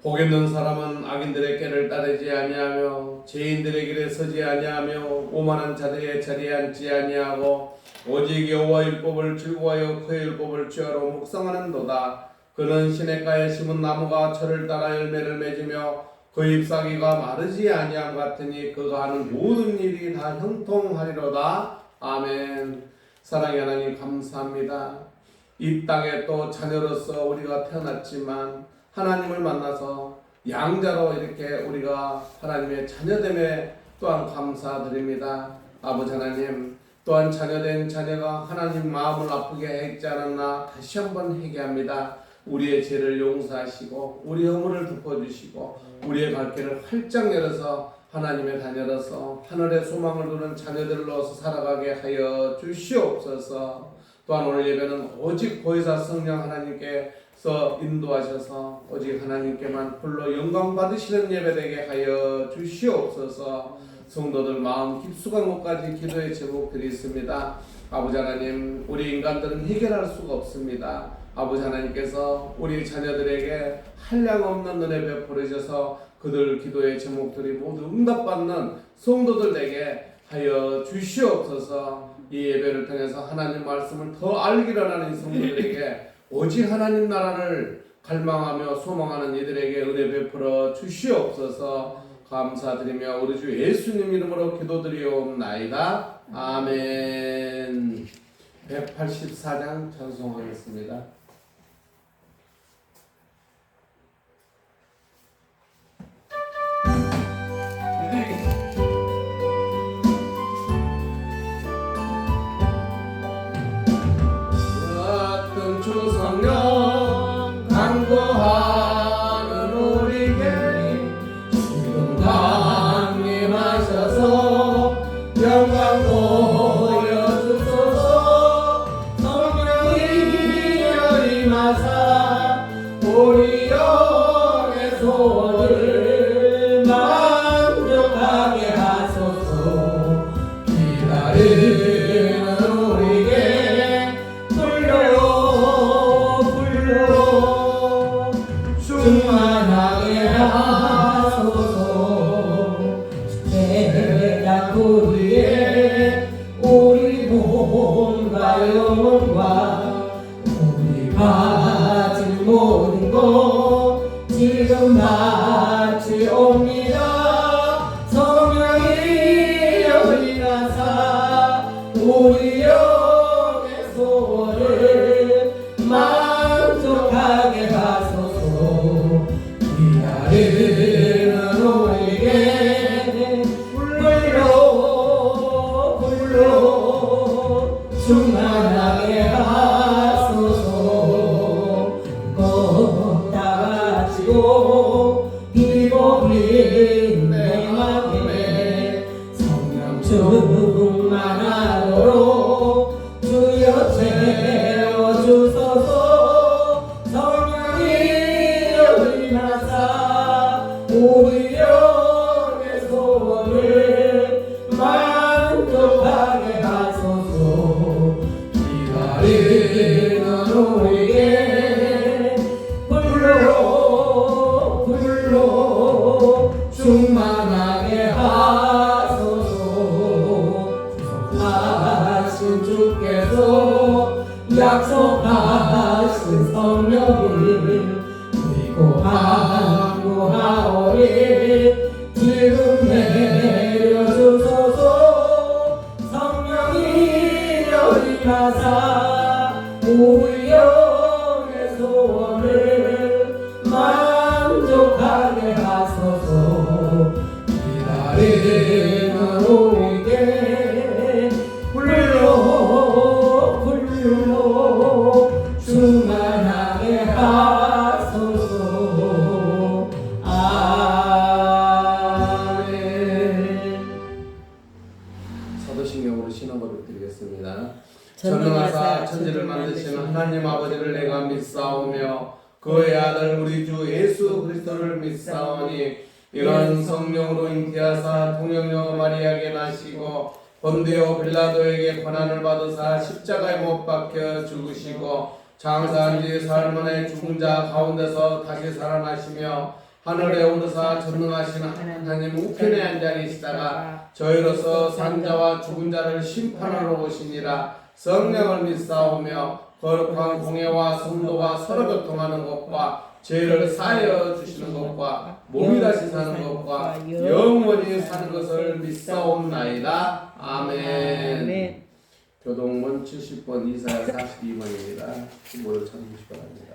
복 있는 사람은 악인들의 꾀를 따르지 아니하며 죄인들의 길에 서지 아니하며 오만한 자들의 자리에 앉지 아니하고 오직 여호와 율법을 즐거워하여 그의 율법을 취하러 묵상하는도다. 그는 시냇가에 심은 나무가 철을 따라 열매를 맺으며 그 잎사귀가 마르지 아니함 같으니 그가 하는 모든 일이 다 형통하리로다. 아멘. 사랑의 하나님 감사합니다. 이 땅에 또 자녀로서 우리가 태어났지만 하나님을 만나서 양자로 이렇게 우리가 하나님의 자녀됨에 또한 감사드립니다. 아버지 하나님, 또한 자녀된 자녀가 하나님 마음을 아프게 했지 않았나 다시 한번 회개합니다. 우리의 죄를 용서하시고 우리 허물을 덮어주시고 우리의 갈 길을 활짝 열어서 하나님의 자녀로서 하늘의 소망을 두는 자녀들로서 살아가게 하여 주시옵소서. 또한 오늘 예배는 오직 보혜사 성령 하나님께서 인도하셔서 오직 하나님께만 홀로 영광 받으시는 예배 되게 하여 주시옵소서. 성도들 마음 깊숙한 곳까지 기도의 제목 드리겠습니다. 아버지 하나님, 우리 인간들은 해결할 수가 없습니다. 아버지 하나님께서 우리 자녀들에게 한량없는 은혜 베풀으셔서 그들 기도의 제목들이 모두 응답받는 성도들 되게 하여 주시옵소서. 이 예배를 통해서 하나님 말씀을 더 알기를 하는 성도들에게 오직 하나님 나라를 갈망하며 소망하는 이들에게 은혜 베풀어 주시옵소서. 감사드리며 우리 주 예수님 이름으로 기도드리옵나이다. 아멘. 184장 찬송하겠습니다. 같은 주성령 간구하는 우리에게 지금 강림하셔서 영광 보여주소서. 성령이 열임하사 우리 영의 소원을 만족하게 하소서. 기다리는 우리에게 불러 충만하게 하소서. 대단 우리의 우리 몸과 영혼과 우리 가진 모든 것 지금 바치옵니다. 성령이 열리나사 우리 영의 소원을 만족하게 하소서. 기다리는 우리에게 불러 충만하게 하소서. 꼭 다가지고 비고 빈 내 맘에 성령 충만하도록 주여 채워주소서. 성령이 열리나사 우리 영의 소원을 만족하게 하소서. 기다리는 우리에게 불러 충만하게 하소서. 하신 주께서 약속하신 성령을 우리고 간구하오니 지금 내려주소서. 성령이 열리나사 우리 영의 소원을 만족하게 하소서. 기다리는 우리에게 불러 충만하게 하소서. 아멘. 사도신경으로 신앙고백 드리겠습니다. 전능하사 천지를 만드시는 하나님 아버지를 내가 믿사오며 그의 아들 우리 주 예수 그리스도를 믿사오니 이런 성령으로 잉태하사 동정녀 마리아에게 나시고 본디오 빌라도에게 고난을 받으사 십자가에 못 박혀 죽으시고 장사한 지 사흘 만에 죽은 자 가운데서 다시 살아나시며 하늘에 오르사 전능하신 하나님 우편에 앉아 계시다가 저희로서 산자와 죽은 자를 심판하러 오시니라. 성령을 믿사오며 거룩한 공예와 성도가 서로 교통하는 것과 죄를 사하여 주시는 것과 몸이 다시 사는 것과 영원히 사는 것을 믿사옵나이다. 아멘. 교동문 70번 이사야 42번입니다. 신보를 찾으시기 바랍니다.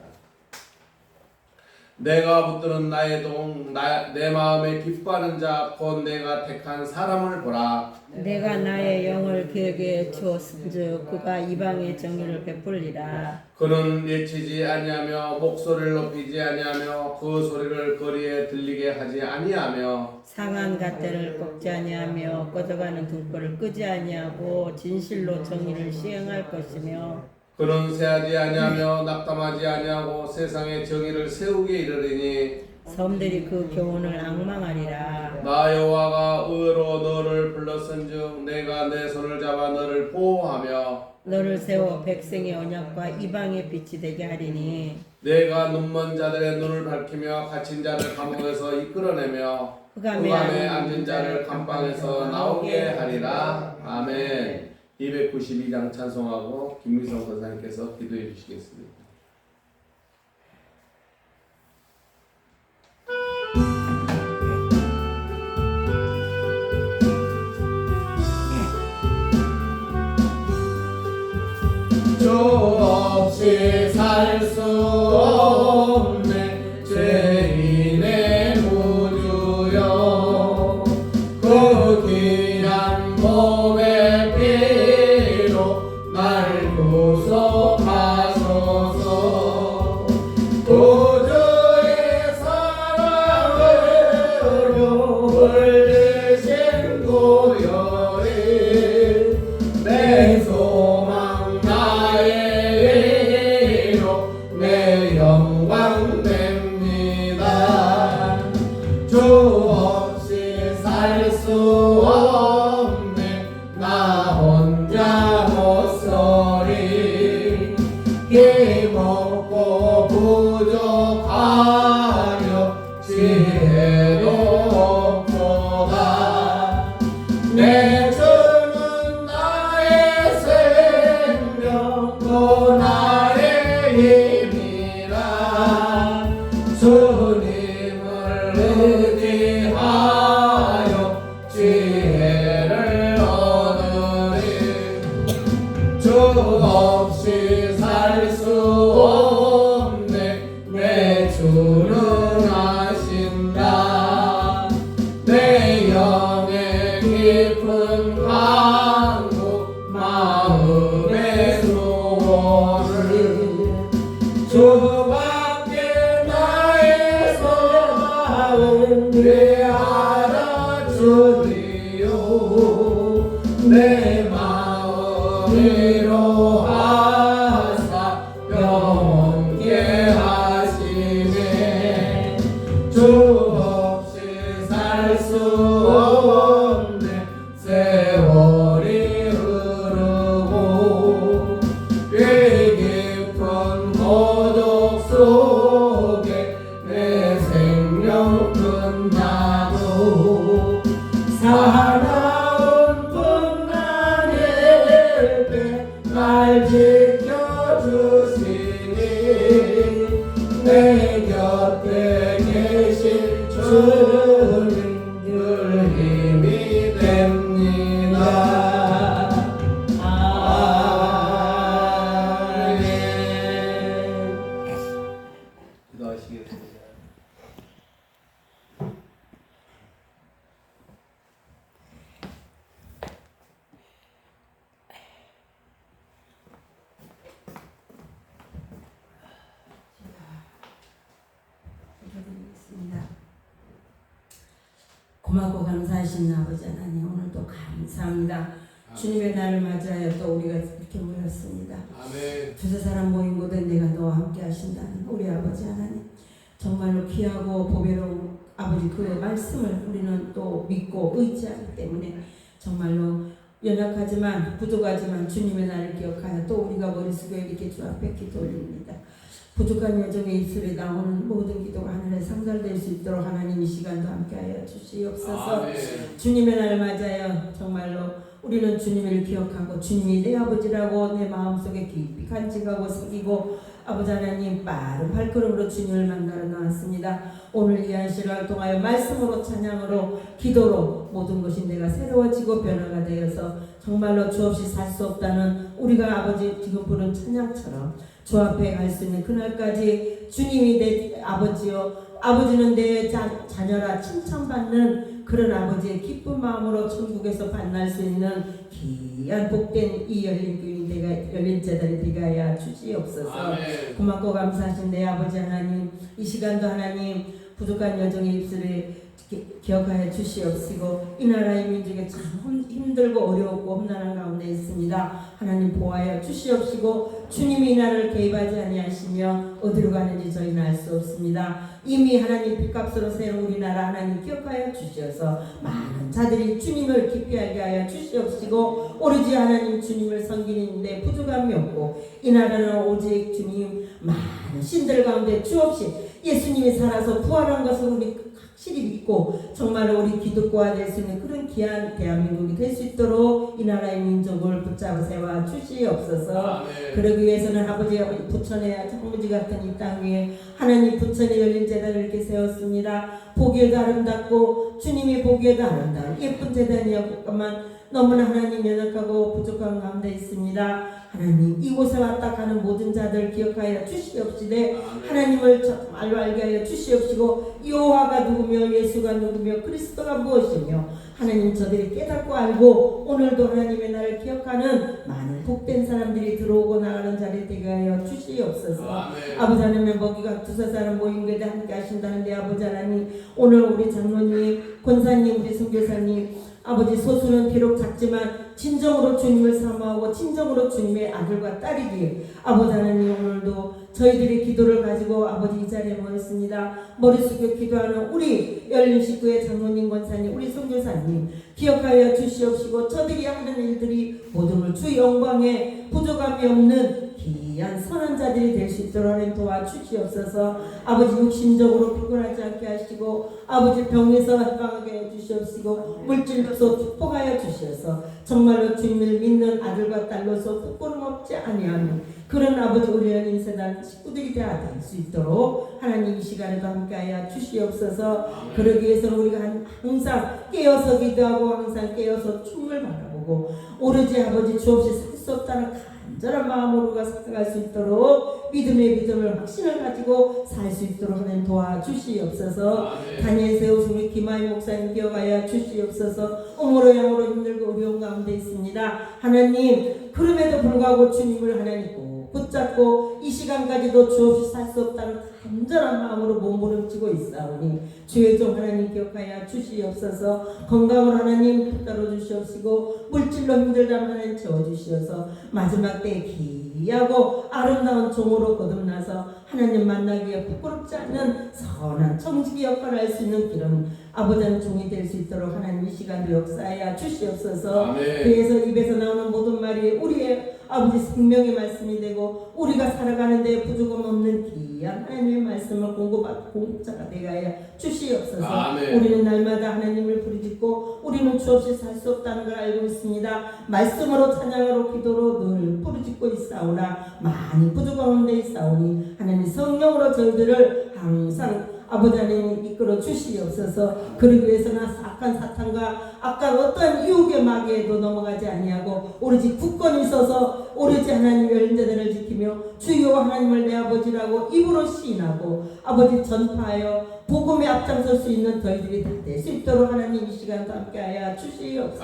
내가 붙드는 나의 동, 내 마음에 기뻐하는 자, 곧 내가 택한 사람을 보라. 내가 나의 영을 그에게 주었은즉 그가 이방의 정의를 베풀리라. 그는 예치지 아니하며 목소리를 높이지 아니하며 그 소리를 거리에 들리게 하지 아니하며 상한 갓대를 꺾지 아니하며 꺼져가는 등불을 끄지 아니하고 진실로 정의를 시행할 것이며 그는 세하지 아니하며 낙담하지 아니하고 세상의 정의를 세우게 이르리니 섬들이 그 교훈을 앙망하리라. 나 여호와가 의로 너를 불렀은즉 내가 내 손을 잡아 너를 보호하며 너를 세워 백성의 언약과 이방의 빛이 되게 하리니 내가 눈먼 자들의 눈을 밝히며 갇힌 자를 감옥에서 이끌어내며 흑암에 앉은 자를 감방에서 나오게 하리라. 아멘. 292장 찬송하고 김미성 권사님께서 기도해 주시겠습니다. 주 없이 살 수 없네 죄인의 무주여 그 귀한 몸의 피로 날 구속하소서 구주의 사랑으로 물드신 고열이 내 소망 나의 위로 내 영광 됩니다. 주 없이 살 수 없네 나 혼자 못서리 힘없고 부족하며 지혜도 없도다. 내 주는 나의 생명 또 나의 힘이라. 주님을 의지하여 지혜를 얻으리. 주 없이 살 수 없네 내 주는 아신다. 내 영의 깊은 간구 마음의 소원을 주밖에 나의 소망을 왜 알아주리요. 내 마음 위로하사 영원케 하시네. 주 없이 살 수 없네 세월이 흐르고 이 깊은 고독 속에 내 생명 끝나도 사나운 풍랑일 때 날 지켜주시니 내 곁에 계신 주님 늘 힘이 됩니다. 아멘. 기도하시겠습니다. 기도드리겠습니다. 고맙고 감사하신 아버지 하나님 오늘도 감사합니다. 주님의 날을 맞이하여 또 우리가 이렇게 모였습니다. 아멘. 두세 사람 모인 곳에 내가 너와 함께 하신다는 우리 아버지 하나님 정말로 귀하고 보배로운 아버지 그의 말씀을 우리는 또 믿고 의지하기 때문에 정말로 연약하지만 부족하지만 주님의 날을 기억하여 또 우리가 머릿속에 이렇게 주 앞에 기도 올립니다. 부족한 여정의 입술에 나오는 모든 기도가 하늘에 상자 전달될 수 있도록 하나님 이 시간도 함께하여 주시옵소서. 아멘. 주님의 날 맞아요. 정말로 우리는 주님을 기억하고 주님이 내 아버지라고 내 마음속에 깊이 간직하고 새기고 아버지 하나님 빠른 발걸음으로 주님을 만나러 나왔습니다. 오늘 이 안식을 통하여 말씀으로 찬양으로 기도로 모든 것이 내가 새로워지고 변화가 되어서 정말로 주 없이 살 수 없다는 우리가 아버지 지금 부른 찬양처럼 주 앞에 갈 수 있는 그날까지 주님이 내 아버지요 아버지는 내 자녀라 칭찬받는 그런 아버지의 기쁜 마음으로 천국에서 만날 수 있는 귀한 복된 이 열린 교인이 열린 재단이 되게 하여 주시옵소서. 아멘. 고맙고 감사하신 내 아버지 하나님 이 시간도 하나님 부족한 여정의 입술에 기억하여 주시옵시고 이 나라의 민족에 참 힘들고 어렵고 험난한 가운데 있습니다. 하나님 보호하여 주시옵시고 주님이 이 나라를 개입하지 아니하시며 어디로 가는지 저희는 알 수 없습니다. 이미 하나님 빚값으로 세운 우리나라 하나님 기억하여 주시어서 많은 자들이 주님을 깊이 알게 하여 주시옵시고 오로지 하나님 주님을 섬기는데 부족함이 없고 이 나라는 오직 주님 많은 신들 가운데 주 없이 예수님이 살아서 부활한 것을 우리 확실히 믿고 정말로 우리 기독교가 될 수 있는 그런 귀한 대한민국이 될 수 있도록 이 나라의 민족을 붙잡아 세워 주시옵소서. 아멘. 그러기 위해서는 아버지 부천의 창무지 같은 이 땅 위에 하나님 부천의 열린 제단을 이렇게 세웠습니다. 보기에도 아름답고 주님이 보기에도 아름다운 예쁜 제단이었건만 너무나 하나님 연약하고 부족한 가운데 있습니다. 하나님 이곳에 왔다 가는 모든 자들 기억하여 주시옵시되 하나님을 정말로 알게 하여 주시옵시고 여호와가 누구며 예수가 누구며 그리스도가 무엇이며 하나님 저들이 깨닫고 알고 오늘도 하나님의 날을 기억하는 많은 복된 사람들이 들어오고 나가는 자리에 되게 하여 주시옵소서. 아버지 하나님 먹이가 두세 사람 모인 곳에 함께 하신다는데 아버지 하나님 오늘 우리 장로님 권사님 우리 선교사님 아버지 소수는 비록 작지만 진정으로 주님을 사모하고 진정으로 주님의 아들과 딸이기에 아버지 하나님 오늘도 저희들이 기도를 가지고 아버지 이 자리에 모였습니다. 머리 숙여 기도하는 우리 열린 식구의 장로님 권사님 우리 선교사님 기억하여 주시옵시고 저들이 하는 일들이 모든 주 영광에 부족함이 없는 귀한 선한 자들이 될 수 있도록 하나님 도와주시옵소서. 아버지 육신적으로 피곤하지 않게 하시고 아버지 병에서 해방하게 해주시옵시고 물질로서 축복하여 주시옵소서. 정말로 주님을 믿는 아들과 딸로서 부끄럼 없지 아니하는 그런 아버지 우리 연인 세단 식구들이 다 될 수 있도록 하나님 이 시간에도 함께하여 주시옵소서. 그러기 위해서는 우리가 항상 깨어서 기도하고 항상 깨어서 춤을 바라보고 오로지 아버지 주 없이 살 수 없다는 간절한 마음으로 살아갈 수 있도록 믿음의 믿음을 확신을 가지고 살 수 있도록 하나님 도와주시옵소서. 다니엘 세우신 우리 김하희 목사님 기억하여 주시옵소서. 어머로 양으로 힘들고 어려운 가운데 있습니다. 하나님 그럼에도 불구하고 주님을 하나님 꼭 붙잡고 이 시간까지도 주 없이 살 수 없다는 간절한 마음으로 몸부림치고 있사오니 주의 종 하나님 기억하여 주시옵소서. 건강을 하나님 붙들어 주시옵시고 물질로 힘들다면 하나님 채워주시어서 마지막 때에 귀하고 아름다운 종으로 거듭나서 하나님 만나기에 부끄럽지 않는 선한 청지기 역할을 할 수 있는 그런 아버지는 종이 될 수 있도록 하나님 이 시간도 역사하여 주시옵소서. 그래서 입에서 나오는 모든 말이 우리의 아버지 생명의 말씀이 되고 우리가 살아가는 데 부족함 없는 귀한 하나님의 말씀을 공급받고 공급자가 되게 하여 주시옵소서. 우리는 날마다 하나님을 부르짖고 우리는 주 없이 살 수 없다는 걸 알고 있습니다. 말씀으로 찬양으로 기도로 늘 부르짖고 있사오나 많이 부족함 가운데 있사오니 하나님 성령으로 저희들을 항상 아버지 하나님 이끌어 주시옵소서. 그러기 위해서는 악한 사탄과 악한 어떠한 유혹의 마귀에도 넘어가지 아니하고 오로지 굳건히 서서 오로지 하나님 열린 자들을 지키며 주여 하나님을 내 아버지라고 입으로 시인하고 아버지 전파하여 복음에 앞장설 수 있는 저희들이 다 될 수 있도록 하나님 이 시간도 함께하여 주시옵소서.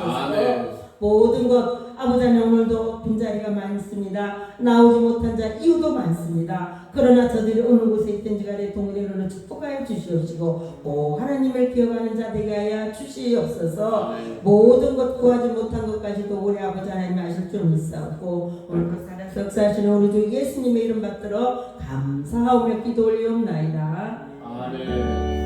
모든 것 아버지 하나님 오늘도 빈자리가 많습니다. 나오지 못한 자 이유도 많습니다. 그러나 저들이 어느 곳에 있든지 간에 동일으로는 축복하여 주시옵시고 하나님을 기억하는 자 되게 하여 주시옵소서. 모든 것 구하지 못한 것까지도 우리 아버지 하나님 아실 줄 믿사옵고 오늘도 살아서 역사하시는 우리 주 예수님의 이름 받들어 감사하며 기도 올리옵나이다. 아멘.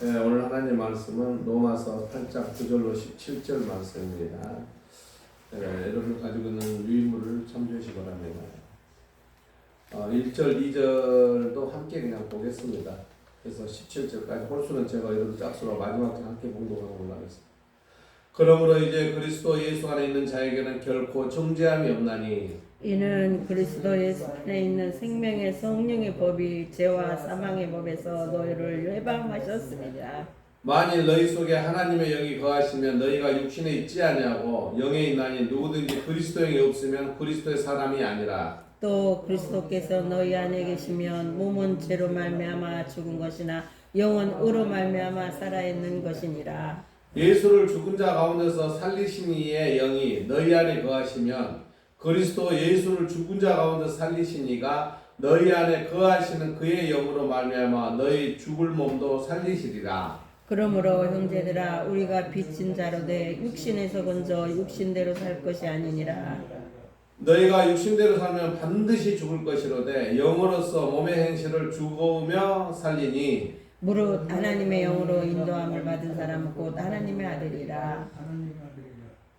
오늘 하나님 말씀은 로마서 8장 9절로 17절 말씀입니다. 여러분 가지고 있는 유인물을 참조하시기 바랍니다. 1절, 2절도 함께 그냥 보겠습니다. 그래서 17절까지 홀수는 제가 여러분 짝수로 마지막에 함께 봉독하고 올라가겠습니다. 그러므로 이제 그리스도 예수 안에 있는 자에게는 결코 정죄함이 없나니 이는 그리스도 예수 안에 있는 생명의 성령의 법이 죄와 사망의 법에서 너희를 해방하셨습니다. 만일 너희 속에 하나님의 영이 거하시면 너희가 육신에 있지 아니하고 영에 있나니 누구든지 그리스도 영이 없으면 그리스도의 사람이 아니라 또 그리스도께서 너희 안에 계시면 몸은 죄로 말미암아 죽은 것이나 영은 의로 말미암아 살아있는 것이니라. 예수를 죽은 자 가운데서 살리신 이의 영이 너희 안에 거하시면 그리스도 예수를 죽은 자 가운데 살리신 이가 너희 안에 거하시는 그의 영으로 말미암아 너희 죽을 몸도 살리시리라. 그러므로 형제들아 우리가 빚진 자로 돼 육신에서 먼저 육신대로 살 것이 아니니라. 너희가 육신대로 살면 반드시 죽을 것이로되 영으로서 몸의 행실을 죽으며 살리니 무릇 하나님의 영으로 인도함을 받은 사람은 곧 하나님의 아들이라.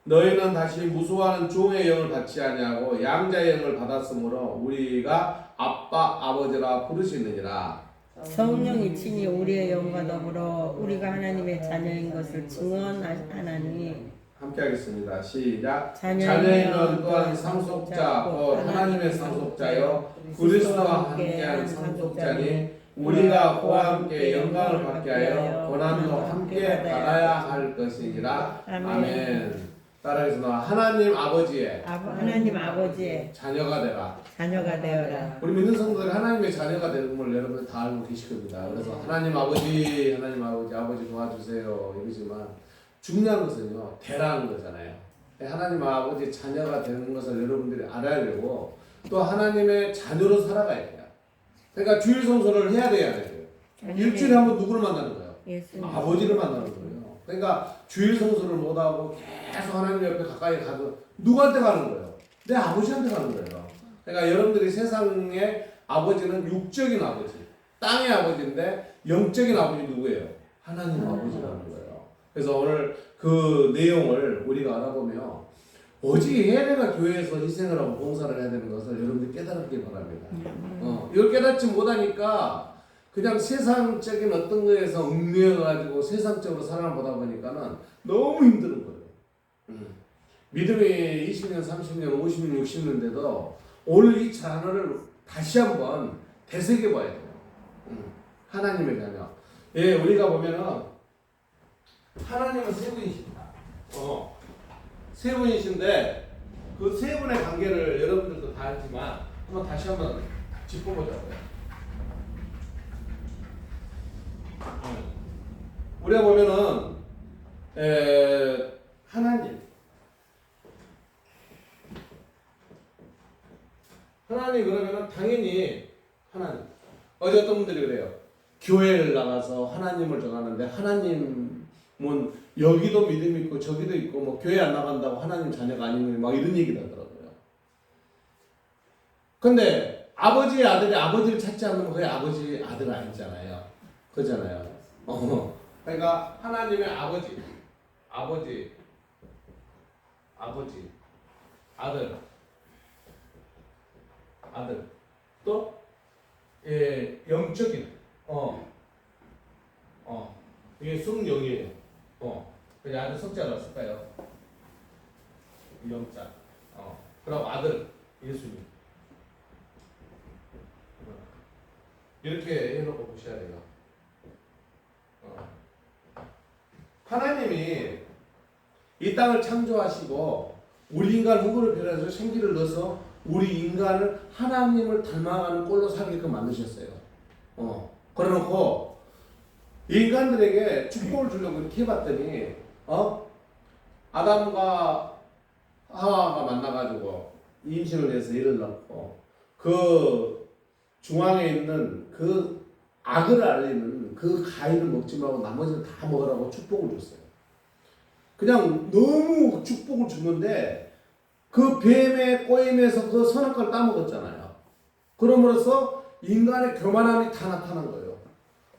너희는 다시 무수하는 종의 영을 받지 아니하고 양자의 영을 받았으므로 우리가 아빠 아버지라 부르시느니라. 성령이 친히 우리의 영과 더불어 우리가 하나님의 자녀인 것을 증언하나니 함께 하겠습니다. 시작. 자녀이면 자녀이면 또한 상속자 곧 하나님의 상속자요 그리스도와 함께한 상속자니 우리가 그와 함께 영광을 받게 하여 고난도 함께 받아야 할 것이니라. 아멘. 따라해서 하나님 아버지의 하나님 아버지의 자녀가 되라. 자녀가 되어라. 우리 믿는 성도들이 하나님의 자녀가 되는 걸 여러분 다 알고 계실 겁니다. 그래서 하나님 아버지 도와주세요 이러지만 중요한 것은요 되라는 거잖아요. 하나님 아버지 자녀가 되는 것을 여러분들이 알아야 되고 또 하나님의 자녀로 살아가야 돼요. 그러니까 주일 성수를 해야 돼야 돼요. 일주일에 한 번 누구를 만나는 거예요? 예수님. 아버지를 만나는 거예요. 그러니까 주일 성수를 못하고 계속 하나님 옆에 가까이 가도 누구한테 가는 거예요? 내 아버지한테 가는 거예요. 그러니까 여러분들이 세상의 아버지는 육적인 아버지, 땅의 아버지인데 영적인 아버지 누구예요? 하나님 아버지라는 거예요. 그래서 오늘 그 내용을 우리가 알아보면 오직 예배가 교회에서 희생을 하고 봉사를 해야 되는 것을 여러분들이 깨달았기 바랍니다. 이걸 깨닫지 못하니까 그냥 세상적인 어떤 거에서 얽매여가지고 세상적으로 사랑을 보다 보니까는 너무 힘든 거예요. 믿음이 20년, 30년, 50년, 60년 돼도 오늘 이 자녀를 다시 한번 되새겨 봐야 돼요. 하나님의 자녀. 예, 우리가 보면은 하나님은 세 분이십니다. 세 분이신데 그 세 분의 관계를 여러분들도 다 알지만 한번 다시 한번 짚어보자고요. 우리가 보면은 하나님 그러면은 당연히 하나님. 어제 어떤 분들이 그래요. 교회를 나가서 하나님을 전하는데 하나님은 여기도 믿음이 있고 저기도 있고 뭐 교회 안 나간다고 하나님 자녀가 아니면 막 이런 얘기를 하더라고요. 근데 아버지의 아들이 아버지를 찾지 않으면 그게 아버지 아들 아니잖아요. 그잖아요. 그러니까 하나님의 아버지, 아들, 또 영적인, 이게 성령이에요. 그냥 아들 석자가 쓸까요? 영자. 그리고 아들 예수님. 이렇게 해놓고 보셔야 돼요. 하나님이 이 땅을 창조하시고 우리 인간 후보를 변해서 생기를 넣어서 우리 인간을 하나님을 닮아가는 꼴로 살게끔 만드셨어요. 그래놓고 인간들에게 축복을 주려고 이렇게 해봤더니 아담과 하와가 만나가지고 임신을 해서 애를 낳고 그 중앙에 있는 그 악을 알리는 그 가위를 먹지 말고 나머지는 다 먹으라고 축복을 줬어요. 그냥 너무 축복을 주는데 그 뱀의 꼬임에서 그 선악과를 따먹었잖아요. 그럼으로써 인간의 교만함이 다 나타난 거예요.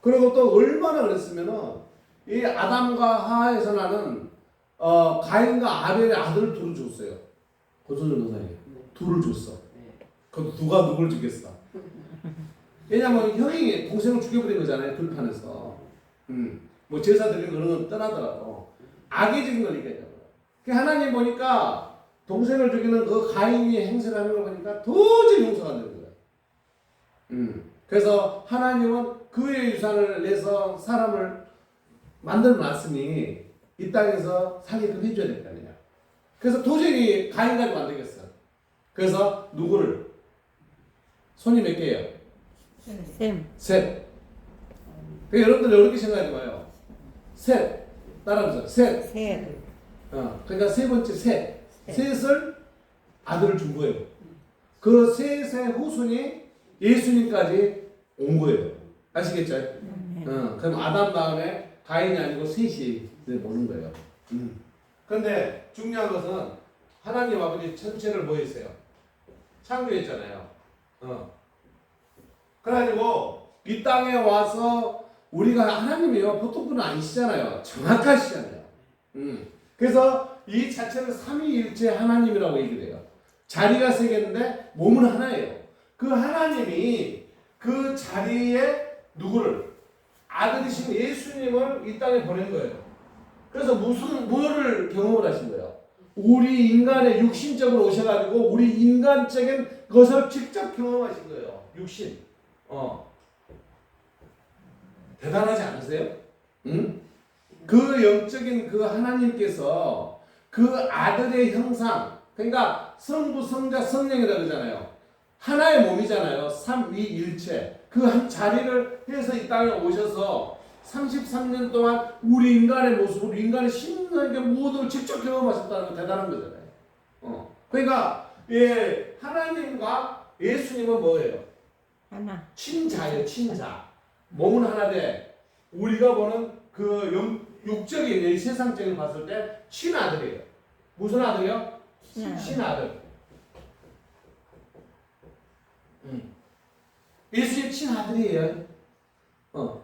그리고 또 얼마나 그랬으면은 이 아담과 하와에서 나는 가인과 아벨의 아들을 둘을 줬어요. 고소절 노사님 둘을 줬어. 그럼 누가 누굴 죽였어? 왜냐면 형이 동생을 죽여버린 거잖아요. 들판에서. 뭐 제사 드리는 그런 건 떠나더라도 악의적인 걸 얘기하잖아요. 하나님 보니까 동생을 죽이는 그 가인이 행세를 하는 걸 보니까 도저히 용서가 안 되는 거예요. 그래서 하나님은 그의 유산을 내서 사람을 만들어 놨으니 이 땅에서 살게끔 해줘야 될 거 아니냐. 그래서 도저히 가인 가지고 안 되겠어. 그래서 누구를? 손이 몇 개예요? 셋. 그러니까 여러분들 어렵게 생각하지 마요. 셋. 따라하면서 셋. 그러니까 세 번째 셋. 셋을 아들을 준 거예요. 그 셋의 후손이 예수님까지 온 거예요. 아시겠죠? 그럼 아담 다음에 가인이 아니고 셋이 오는 거예요. 그런데 중요한 것은 하나님 아버지 전체를 뭐 했어요? 창조했잖아요. 그래가지고 이 땅에 와서 우리가 하나님이요 보통 분은 아니시잖아요. 정확하시잖아요. 그래서 이 자체를 삼위일체 하나님이라고 얘기를 해요. 자리가 세 개인데 몸은 하나예요. 그 하나님이 그 자리에 누구를? 아들이신 예수님을 이 땅에 보낸 거예요. 그래서 뭐를 경험을 하신 거예요? 우리 인간의 육신적으로 오셔가지고 우리 인간적인 것을 직접 경험하신 거예요. 육신. 대단하지 않으세요? 응? 그 영적인 그 하나님께서 그 아들의 형상, 그러니까 성부, 성자, 성령이라고 그러잖아요. 하나의 몸이잖아요. 삼위일체. 그 한 자리를 해서 이 땅에 오셔서 33년 동안 우리 인간의 모습, 우리 인간의 신의 모든 걸 직접 경험하셨다는 건 대단한 거잖아요. 그러니까 예, 하나님과 예수님은 뭐예요? 하나. 친자예요, 친자. 몸은 하나인데 우리가 보는 그 육적인 세상적인 봤을 때 친아들이에요. 무슨 아들이요? 친아들. 예수님 친아들이에요.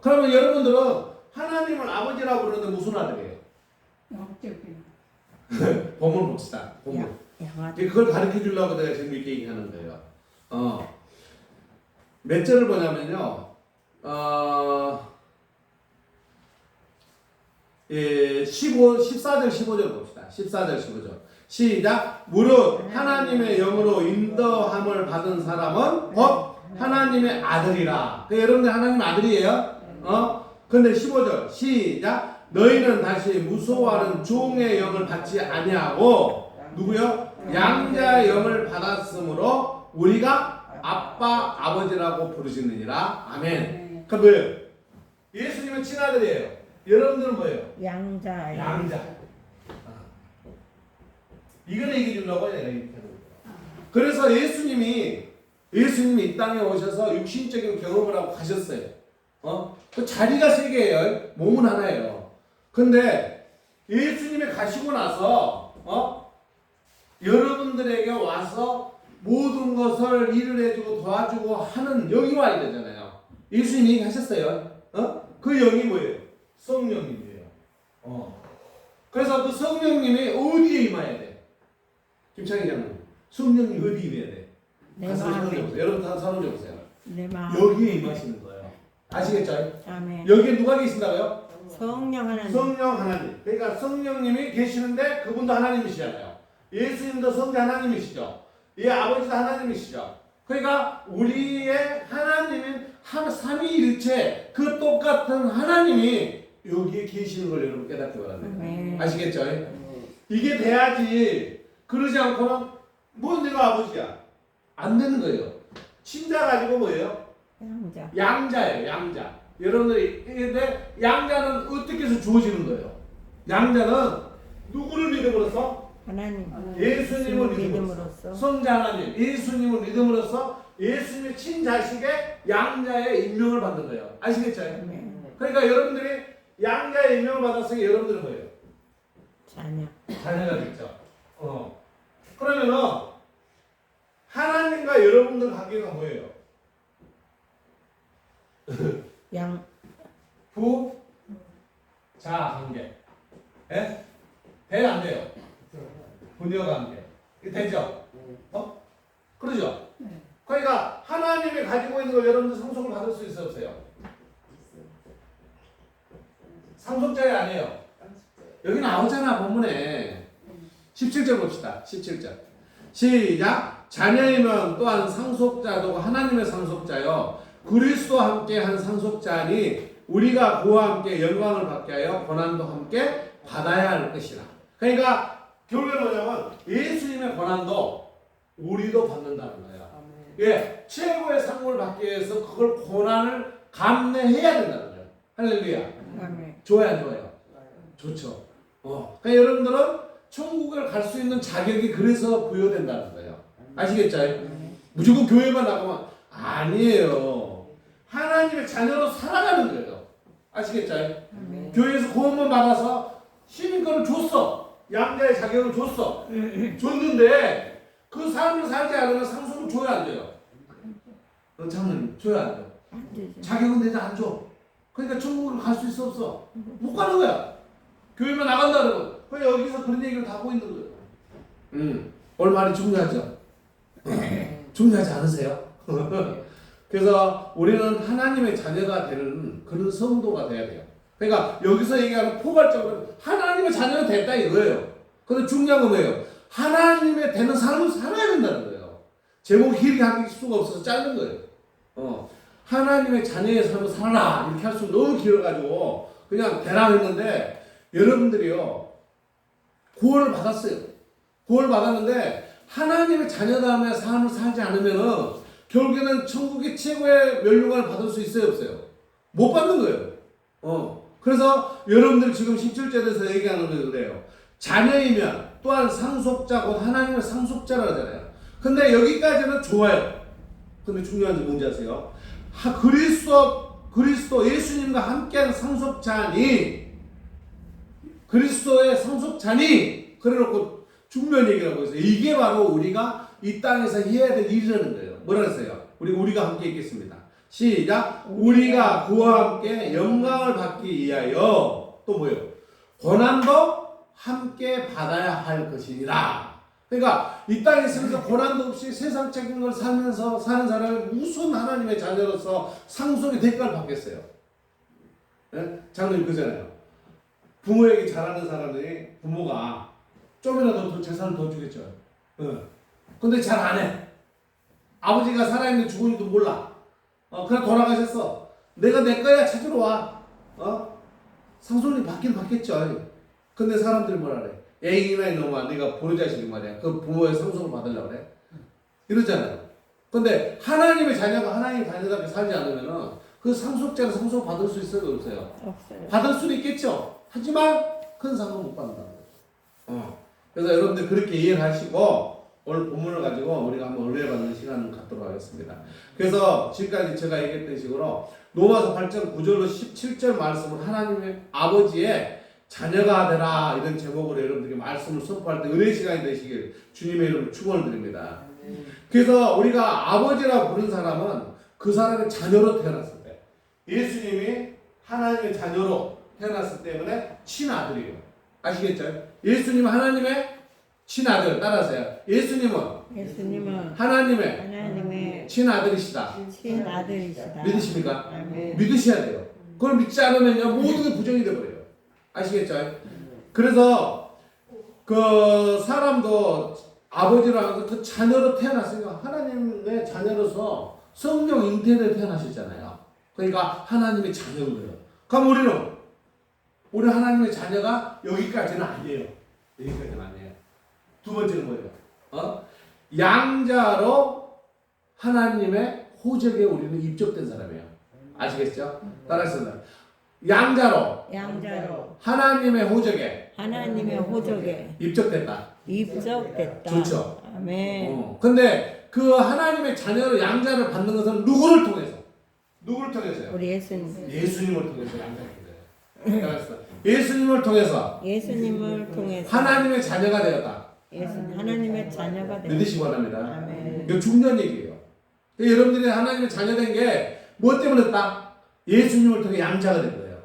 그러면 여러분들은 하나님을 아버지라고 부르는데 무슨 아들이에요? 본문 봅시다. 본문. 그걸 가르쳐 주려고 내가 지금 이렇게 얘기하는 거예요. 몇 절을 보냐면요. 14절 15절 봅시다. 14절 15절. 시작. 무릇 하나님의 영으로 인도함을 받은 사람은 곧 하나님의 아들이라. 여러분들 하나님 아들이에요. 근데 15절 시작. 너희는 다시 무서워하는 종의 영을 받지 아니하고 누구요? 양자의 영을 받았으므로 우리가 아빠 아버지라고 부르시느니라. 아멘. 그 뭐예요? 예수님은 친아들이에요. 여러분들은 뭐예요? 양자. 이걸 얘기해 주려고 내가 이렇게 하는 거예요. 그래서 예수님이 이 땅에 오셔서 육신적인 경험을 하고 가셨어요. 그 자리가 세 개예요. 몸은 하나예요. 근데 예수님이 가시고 나서 여러분들에게 와서 모든 것을 일을 해주고 도와주고 하는 영이 와야 되잖아요. 예수님이 얘기하셨어요. 그 영이 뭐예요? 성령님이에요. 그래서 그 성령님이 어디에 임해야 돼? 김창희 장로님, 성령이 어디에 임해야 돼? 가서 설명해보세요. 여러분 다 설명해보세요. 여기에 임하시는 거예요. 아시겠죠? 아멘. 여기에 누가 계신다고요? 성령 하나님. 성령 하나님. 그러니까 성령님이 계시는데 그분도 하나님이시잖아요. 예수님도 성자 하나님이시죠. 이 아버지도 하나님이시죠. 그러니까 우리의 하나님인 삼위일체 그 똑같은 하나님이 여기에 계시는 걸 여러분 깨닫기 바랍니다. 아시겠죠? 이게 돼야지. 그러지 않고는 뭐 내가 아버지야. 안 되는 거예요. 친자 가지고 뭐예요? 양자예요. 양자. 여러분들이 근데 양자는 어떻게 해서 주어지는 거예요? 양자는 누구를 믿음으로써? 하나님. 예수님을 믿음으로써. 성자 하나님. 예수님을 믿음으로써 예수님의 친자식의 양자의 임명을 받는 거예요. 아시겠죠? 그러니까 여러분들이 양자의 임명을 받았으니 여러분들은 뭐예요? 자녀가 됐죠. 그러면은 하나님과 여러분들 관계가 뭐예요? 부자관계. 예? 돼요 안 돼요? 부녀관계. 이게 되죠? 그러죠? 그러니까 하나님이 가지고 있는 걸 여러분들 상속을 받을 수 있어요 없어요? 상속자이 아니에요. 여기 나오잖아 본문에. 17절 봅시다. 17절. 시작. 자녀이면 또한 상속자도 하나님의 상속자요 그리스도와 함께 한 상속자니 우리가 그와 함께 영광을 받게 하여 고난도 함께 받아야 할 것이라. 그러니까 결국에 뭐냐면 예수님의 고난도 우리도 받는다는 거예요. 예, 최고의 상급을 받기 위해서 그걸 고난을 감내해야 된다는 거예요. 할렐루야. 좋아요, 안 좋아요? 좋죠. 그러니까 여러분들은 천국을 갈 수 있는 자격이 그래서 부여된다는 거예요. 아시겠죠? 무조건 교회만 나가면 아니에요. 하나님의 자녀로 살아가는 거예요. 아시겠죠? 교회에서 구원만 받아서 시민권을 줬어. 양자의 자격을 줬어. 줬는데 그 삶을 살지 않으면 상속을 줘야 안 돼요. 장로님 줘야 안 돼요. 자격은 내가 안 줘. 그러니까 천국을 갈 수 있어 없어? 못 가는 거야. 교회만 나간다 그러면 그냥 여기서 그런 얘기를 다 하고 있는 거예요. 오늘 말이 중요하죠? 중요하지 않으세요? 그래서 우리는 하나님의 자녀가 되는 그런 성도가 돼야 돼요. 그러니까 여기서 얘기하는 포괄적으로 하나님의 자녀가 됐다 이거예요. 근데 중요한 건 뭐예요? 하나님의 되는 삶을 살아야 된다는 거예요. 제목 길게 하기 수가 없어서 짧은 거예요. 하나님의 자녀의 삶을 살아라 이렇게 할 수 너무 길어가지고 그냥 대라 했는데 여러분들이요 구원을 받았어요. 구원을 받았는데 하나님의 자녀다움의 삶을 살지 않으면은 결국에는 천국의 최고의 멸류관을 받을 수 있어요 없어요? 못 받는 거예요. 그래서 여러분들 지금 17절에서 얘기하는 거 그래요. 자녀이면 또한 상속자 곧 하나님의 상속자라 하잖아요. 근데 여기까지는 좋아요. 근데 중요한 게 뭔지 아세요? 그리스도 예수님과 함께한 상속자니 그리스도의 상속자니 그래놓고 중면 얘기라고 해서 이게 바로 우리가 이 땅에서 해야 될 일이라는 거예요. 뭐라 했어요? 우리가 함께 읽겠습니다. 시작. 우리가 그와 함께 영광을 받기 위하여 또 뭐예요? 고난도 함께 받아야 할 것이니라. 그러니까 이 땅에 있으면서 고난도 없이 세상적인 걸 살면서 사는 사람이 무슨 하나님의 자녀로서 상속의 대가를 받겠어요? 네? 장로님 그잖아요. 부모에게 잘하는 사람들이 부모가 좀이라도 더 재산을 더 주겠죠. 근데 잘 안 해. 아버지가 살아있는지 죽은지도 몰라. 그냥 돌아가셨어. 내가 내 거야 찾으러 와. 상속이 받긴 받겠죠. 근데 사람들이 뭐라 그래? 애기나 이놈아 네가 보호자식이 말이야. 그 부모의 상속을 받으려고 그래? 이러잖아요. 근데 하나님의 자녀가 하나님의 자녀답게 살지 않으면은 그 상속자는 상속을 받을 수 있어요? 없어요? 없어요. 받을 수는 있겠죠. 하지만 큰 상속 못 받는다는 거죠. 그래서 여러분들 그렇게 이해를 하시고 오늘 본문을 가지고 우리가 한번 은혜 받는 시간을 갖도록 하겠습니다. 그래서 지금까지 제가 얘기했던 식으로 로마서 8장 9절로 17절 말씀은 하나님의 아버지의 자녀가 되라 이런 제목으로 여러분들에게 말씀을 선포할 때 은혜 시간이 되시길 주님의 이름으로 축원을 드립니다. 그래서 우리가 아버지라고 부르는 사람은 그 사람의 자녀로 태어났을 때 예수님이 하나님의 자녀로 태어났을 때문에 친아들이에요. 아시겠죠? 예수님은 하나님의 친아들 따라서요. 예수님은 하나님의 친아들이시다. 믿으십니까? 믿으셔야 돼요. 그걸 믿지 않으면요 모든 게 부정이 되어버려요. 아시겠죠? 그래서 그 사람도 아버지라고 그 자녀로 태어났으니까 하나님의 자녀로서 성령 잉태로 태어나셨잖아요. 그러니까 하나님의 자녀예요. 그럼 우리 하나님의 자녀가 여기까지는 아니에요. 여기까지는 아니에요. 두 번째는 뭐예요? 양자로 하나님의 호적에 우리는 입적된 사람이에요. 아시겠죠? 따라했습니다. 양자로 하나님의 호적에 입적됐다. 좋죠. 아멘. 근데 그 하나님의 자녀로 양자를 받는 것은 누구를 통해서? 누구를 통해서요? 우리 예수님. 예수님을 통해서 양자를 받아요. 예수님을 통해서 하나님의 자녀가 되었다. 하나님의 자녀가 되었다. 믿으시기 바랍니다. 아멘. 이거 중요한 얘기예요. 여러분들이 하나님의 자녀 된 게 뭐 때문에 딱 예수님을 통해 양자가 된 거예요.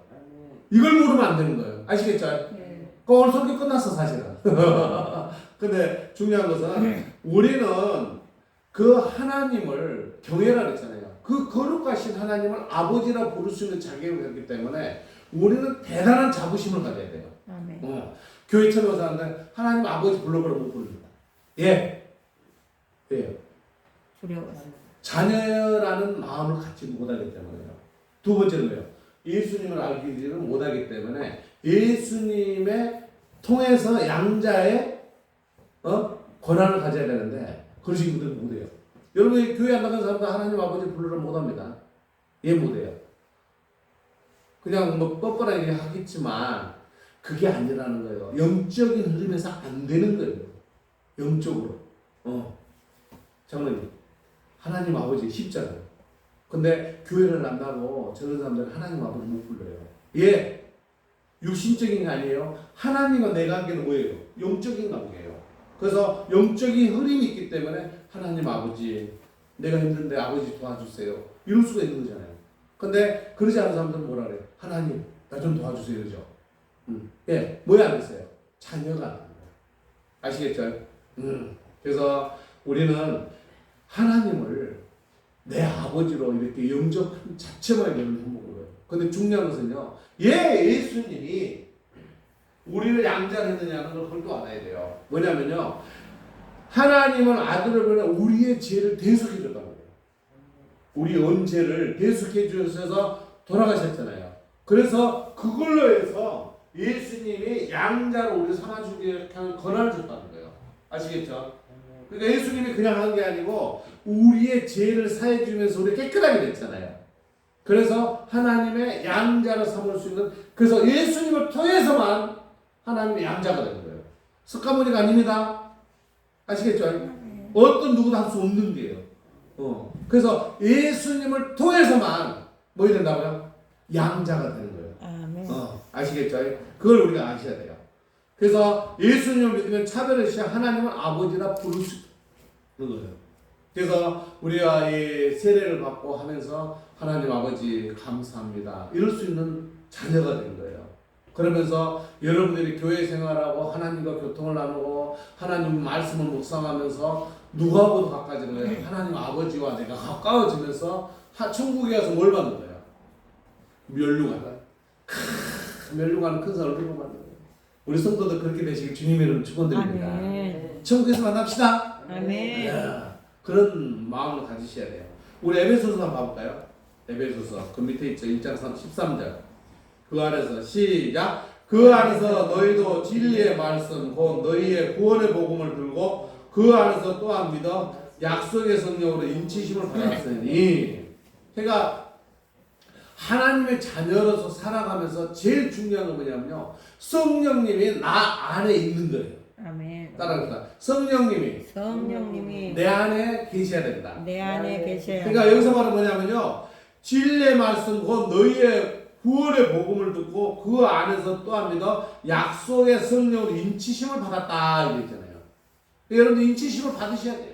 이걸 모르면 안 되는 거예요. 아시겠죠? 네. 그 오늘 설교 끝났어 사실은. 근데 중요한 것은 우리는 그 하나님을 경외라 그랬잖아요. 그 거룩하신 하나님을 아버지라 부를 수 있는 자격이 있기 때문에 우리는 대단한 자부심을 가져야 돼요. 아멘. 교회 처음 오는 사람들 하나님 아버지 불러보라 못 부릅니다. 예. 왜요? 두려워서. 자녀라는 마음을 갖지 못하기 때문에요. 두 번째는 왜요? 예수님을 알기를 못하기 때문에 예수님의 통해서 양자의 권한을 가져야 되는데 그러시기 못해요. 여러분이 교회 안 나가는 사람들 하나님 아버지 불러라 못합니다. 예, 못해요. 그냥 뭐 뻔뻔하게 하겠지만 그게 아니라는 거예요. 영적인 흐름에서 안 되는 거예요. 영적으로. 장로님, 하나님 아버지 쉽잖아요. 근데 교회를 안 나고 저런 사람들은 하나님 아버지 못 불러요. 예, 육신적인 게 아니에요. 하나님과 내 관계는 뭐예요? 영적인 관계예요. 그래서 영적인 흐름이 있기 때문에 하나님 아버지, 내가 힘든데 아버지 도와주세요. 이럴 수가 있는 거잖아요. 근데 그러지 않은 사람들은 뭐라 그래요? 하나님, 나 좀 도와주세요. 그죠? 예, 뭐야 안 됐어요? 자녀가 안 돼요. 아시겠죠? 그래서 우리는 하나님을 내 아버지로 이렇게 영접한 자체만 여러분 행복을 해요. 근데 중요한 것은요, 예수님이 우리를 양자했느냐는 걸 헐도 알아야 돼요. 뭐냐면요, 하나님은 아들을 보내 우리의 죄를 대속해 줬다는 거예요. 우리 온 죄를 대속해 주셔서 돌아가셨잖아요. 그래서 그걸로 해서 예수님이 양자로 우리를 삼아주게 하는 권한을 줬다는 거예요. 아시겠죠? 그러니까 예수님이 그냥 한 게 아니고 우리의 죄를 사해 주면서 우리 깨끗하게 됐잖아요. 그래서 하나님의 양자로 삼을 수 있는, 그래서 예수님을 통해서만 하나님의 양자가 되는 거예요. 석가모니가 아닙니다. 아시겠죠? 어떤 누구도 할 수 없는 게요. 그래서 예수님을 통해서만 뭐 된다고요? 양자가 되는 거예요. 아멘. 아시겠죠? 그걸 우리가 아셔야 돼요. 그래서 예수님을 믿으면 차별을 시작 하나님은 아버지라 부를 수 있는 거예요. 그래서 우리가 이 세례를 받고 하면서 하나님 아버지 감사합니다. 이럴 수 있는 자녀가 되는 거예요. 그러면서 여러분들이 교회 생활하고 하나님과 교통을 나누고 하나님 말씀을 묵상하면서 누구하고도 가까워지는 거예요. 하나님 아버지와 내가 가까워지면서 천국에 가서 뭘 받는 거예요? 멸류관. 멸류관은 큰 산을 들고 받는 거예요. 우리 성도들 그렇게 되시길 주님의 이름으로 축원드립니다. 아멘. 천국에서 만납시다. 아멘. 그런 마음을 가지셔야 돼요. 우리 에베소서 한번 봐볼까요? 에베소서 그 밑에 있죠. 1장 13절. 그 안에서 시작. 그 안에서 너희도 진리의 말씀 곧 너희의 구원의 복음을 들고 그 안에서 또한 믿어 약속의 성령으로 인치심을 받았으니. 그러니까 하나님의 자녀로서 살아가면서 제일 중요한 건 뭐냐면요, 성령님이 나 안에 있는 거예요. 아멘. 따라합니다. 성령님이 성령님이 내 안에 계셔야 된다. 내 안에 계셔야. 그러니까 여기서 말은 뭐냐면요, 진리의 말씀 곧 너희의 구원의 복음을 듣고 그 안에서 또한 믿어 약속의 성령으로 인치심을 받았다 이렇게 있잖아요. 여러분들 인치심을 받으셔야 돼요.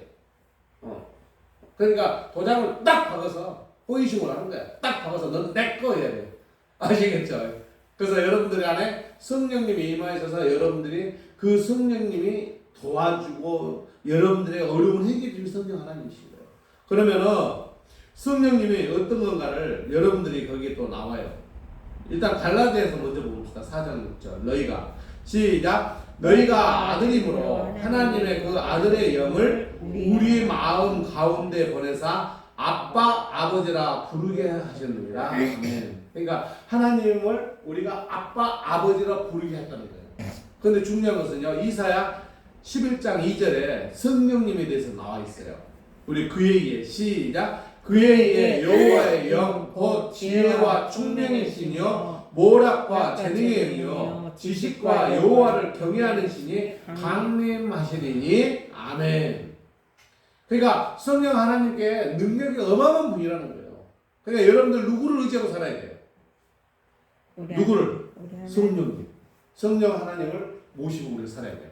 그러니까 도장을 딱 박아서 호의심을 하는 거야. 딱 박아서 넌 내 거 해야 돼. 아시겠죠? 그래서 여러분들 안에 성령님이 임하셔서 여러분들이 그 성령님이 도와주고 여러분들의 어려움을 해결해 주는 성령 하나님이신 거예요. 그러면은 성령님이 어떤 건가를 여러분들이 거기에 또 나와요. 일단 갈라디아에서 먼저 봅시다. 4장 6절. 너희가 시작. 너희가 아들이므로 하나님의 그 아들의 영을 우리 마음 가운데 보내사 아빠 아버지라 부르게 하셨느니라. 아멘. 그러니까 하나님을 우리가 아빠 아버지라 부르게 했다는 거예요. 그런데 중요한 것은요, 이사야 11장 2절에 성령님에 대해서 나와 있어요. 우리 그에 의해 시작. 그에 의해 여호와의 영 곧 지혜와 총명의 신이요 모략과 재능의 영이요 지식과 여호와를 경외하는 신이 강림하시리니. 아멘. 그러니까 성령 하나님께 능력이 어마어마한 분이라는 거예요. 그러니까 여러분들 누구를 의지하고 살아야 돼요? 누구를? 성령님. 성령 하나님을 모시고 우리가 살아야 돼요.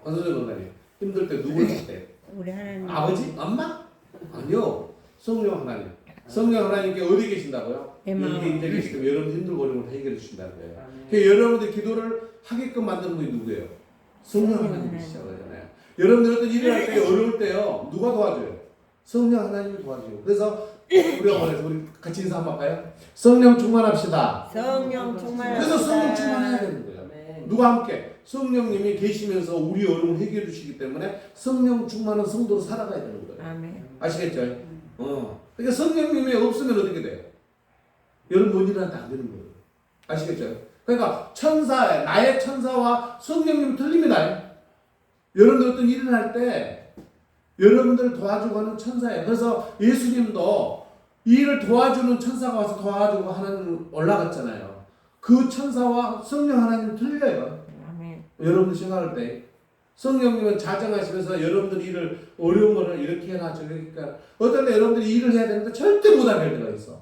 권선생 원장님 힘들 때 누구를 할 때? 우리 하나님. 아버지? 엄마? 아니요. 성령 하나님. 성령 하나님께 어디 계신다고요? 아멘. 여기 이제 계시면 여러분 힘들고 어려운 걸 해결해 주신다는 거예요. 그러니까 여러분들 기도를 하게끔 만드는 분이 누구예요? 성령 하나님이시죠. 그러잖아요. 여러분들 어떤 일을 할 때 어려울 때요. 누가 도와줘요? 성령 하나님이 도와줘요. 그래서 우리가 말해서 우리 같이 인사 한번 할까요? 성령 충만합시다. 성령 충만합시다. 그래서 성령 충만해야 되는 거예요. 누가 함께? 성령님이 계시면서 우리 어려움을 해결해 주시기 때문에 성령 충만한 성도로 살아가야 되는 거예요. 아멘. 아시겠죠? 그러니까 성령님이 없으면 어떻게 돼요? 여러분 뭔 일을 안 되는 거예요. 아시겠죠? 그러니까 나의 천사와 성령님 틀립니다. 여러분들 어떤 일을 할 때 여러분들 도와주고 하는 천사예요. 그래서 예수님도 이 일을 도와주는 천사가 와서 도와주고 하는 올라갔잖아요. 그 천사와 성령 하나님 틀려요. 아멘. 여러분들 생각할 때 성령님은 자정하시면서 여러분들 일을 어려운 거를 이렇게 해라 저러니까 어떤 때 여러분들이 일을 해야 되는데 절대 못하게 할 때가 있어.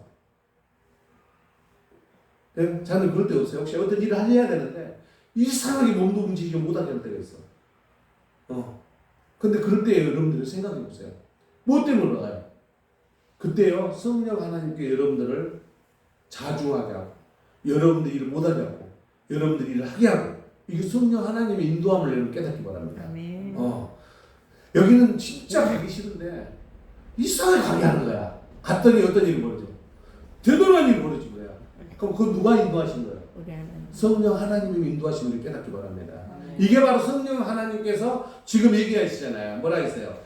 네? 저는 그럴 때 없어요. 혹시 어떤 일을 해야 되는데 이상하게 몸도 움직이고 못하게 할 때가 있어. 근데 그럴 때 여러분들이 생각해 보세요. 뭐 때문에 올라가요? 그때요 성령 하나님께 여러분들을 자중하게 하고 여러분들 일을 못하게 하고 여러분들 일을 하게 하고 이게 성령 하나님의 인도함을 여러분 깨닫기 바랍니다. 아멘. 여기는 진짜 가기 싫은데 이상하게 가게 하는 거야. 갔더니 어떤 일이 벌어져? 대단한 일이 벌어진 거야. 그럼 그거 누가 인도하신 거예요? 우리 하나님. 성령 하나님이 인도하신 우리 깨닫기 바랍니다. 이게 바로 성령 하나님께서 지금 얘기하시잖아요. 뭐라 했어요?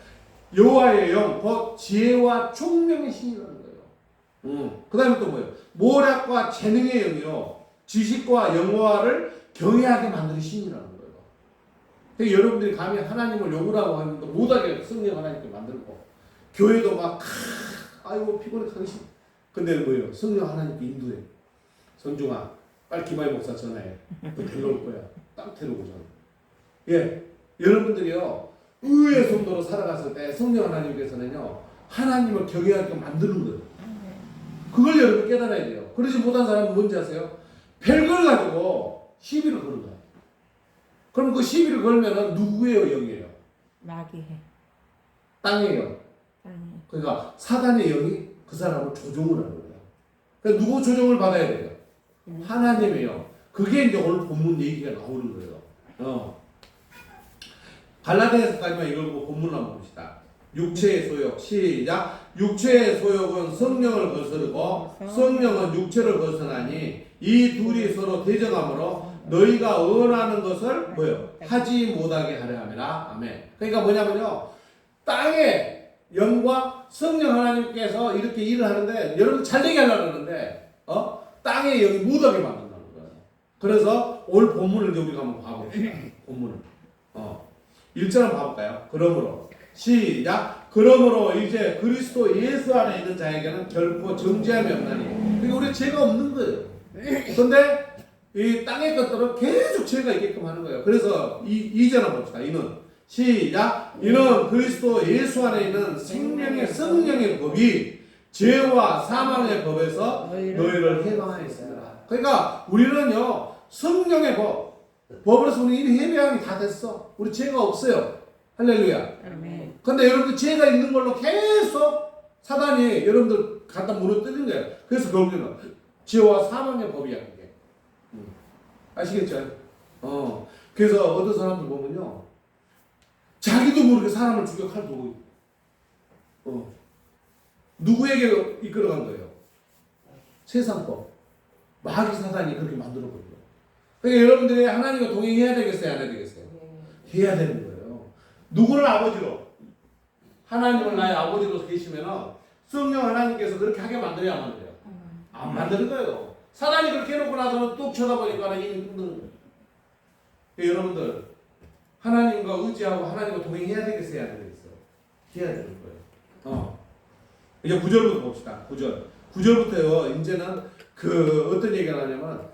여호와의 영, 곧 지혜와 총명의 신이라는 거예요. 그 다음에 또 뭐예요? 모략과 재능의 영이요. 지식과 영화를 경외하게 만드는 신이라는 거예요. 그러니까 여러분들이 감히 하나님을 욕으라고 하는데 못하게 성령 하나님께 만들고 교회도 막 아이고 피곤해 가기 싫어. 근데 뭐예요? 성령 하나님께 인도해. 선중아 빨리 김하희 목사 전화해. 너 데려올 거야. 딱 데려오고 전화. 예, 여러분들이요 의의 성도로 살아갔을 때 성령 하나님께서는요 하나님을 경외하게 만드는 거예요. 그걸 여러분 깨달아야 돼요. 그러지 못한 사람은 뭔지 아세요? 별걸 가지고 시비를 거는 거예요. 그럼 그 시비를 걸면은 누구의 영이에요? 마귀. 땅의 영. 그러니까 사단의 영이 그 사람을 조종을 하는 거예요. 그러니까 누구 조종을 받아야 돼요? 하나님의 영. 그게 이제 오늘 본문 얘기가 나오는 거예요. 갈라디아서까지만 읽고 본문을 한번 봅시다. 육체의 소욕 시작. 육체의 소욕은 성령을 거스르고 성령은 육체를 거스르나니 이 둘이 서로 대적하므로 너희가 원하는 것을 뭐요? 하지 못하게 하려 함이라. 아멘. 그러니까 뭐냐면요. 땅의 영과 성령 하나님께서 이렇게 일을 하는데 여러분 잘되게 하려고 하는데 땅의 영이 못하게 만든다는 거예요. 그래서 오늘 본문을 이제 우리가 한번 봐봅시다. 본문을. 1절 한번 봐볼까요? 그러므로 시작. 그러므로 이제 그리스도 예수 안에 있는 자에게는 결코 정죄함이 없나니. 그러니까 우리 죄가 없는 거예요. 근데 이 땅의 것들은 계속 죄가 있게끔 하는 거예요. 그래서 2절 한번 봅시다. 이는 시작. 이는 그리스도 예수 안에 있는 생명의 성령의 법이 죄와 사망의 법에서 너희를 해방하였습니다. 그러니까 우리는요 성령의 법으로서 우리 이미 해방이 다 됐어. 우리 죄가 없어요. 할렐루야. 아멘. 근데 여러분들 죄가 있는 걸로 계속 사단이 여러분들 갖다 무너뜨리는 거예요. 그래서 결국에는 죄와 사망의 법이야 그게. 아시겠죠? 그래서 어떤 사람들 보면요 자기도 모르게 사람을 죽여 칼 들고 누구에게 이끌어간 거예요? 세상법. 마귀 사단이 그렇게 만들어 버린 거예요. 그러니까 여러분들이 하나님과 동행해야 되겠어요? 안 해야 되겠어요? 해야 되는 거예요. 누구를 아버지로? 하나님을 나의 아버지로 계시면은 성령 하나님께서 그렇게 하게 만들어야 안 만들어요? 안 만드는 거예요. 사단이 그렇게 해놓고 나서는 뚝 쳐다보니까 힘든 거예요. 여러분들 하나님과 의지하고 하나님과 동행해야 되겠어요? 안 되겠어요? 해야 되는 거예요. 이제 9절부터 봅시다. 9절부터요. 이제는 그 어떤 얘기가 나냐면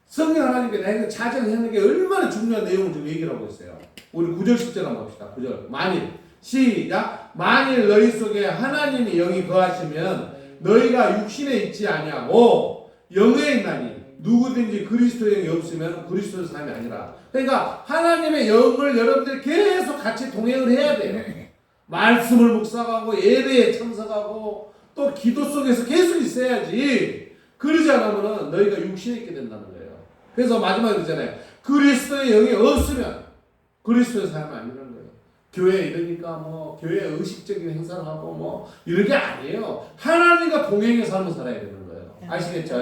성령 하나님께 내가 자정하는 게 얼마나 중요한 내용을 좀 얘기를 하고 있어요. 우리 9절 10절 한번 봅시다. 9절. 만일 시작. 만일 너희 속에 하나님의 영이 거하시면 너희가 육신에 있지 아니하고 영에 있나니 누구든지 그리스도 영이 없으면 그리스도의 삶이 아니라. 그러니까 하나님의 영을 여러분들 계속 같이 동행을 해야 돼요. 말씀을 묵상하고 예배에 참석하고 또 기도 속에서 계속 있어야지. 그러지 않으면 너희가 육신에 있게 된다는 거예요. 그래서 마지막에 그러잖아요. 그리스도의 영이 없으면 그리스도의 삶이 아니라는 거예요. 교회에 이러니까 뭐 교회에 의식적인 행사를 하고 뭐 이런 게 아니에요. 하나님과 동행의 삶을 살아야 되는 거예요. 아시겠죠?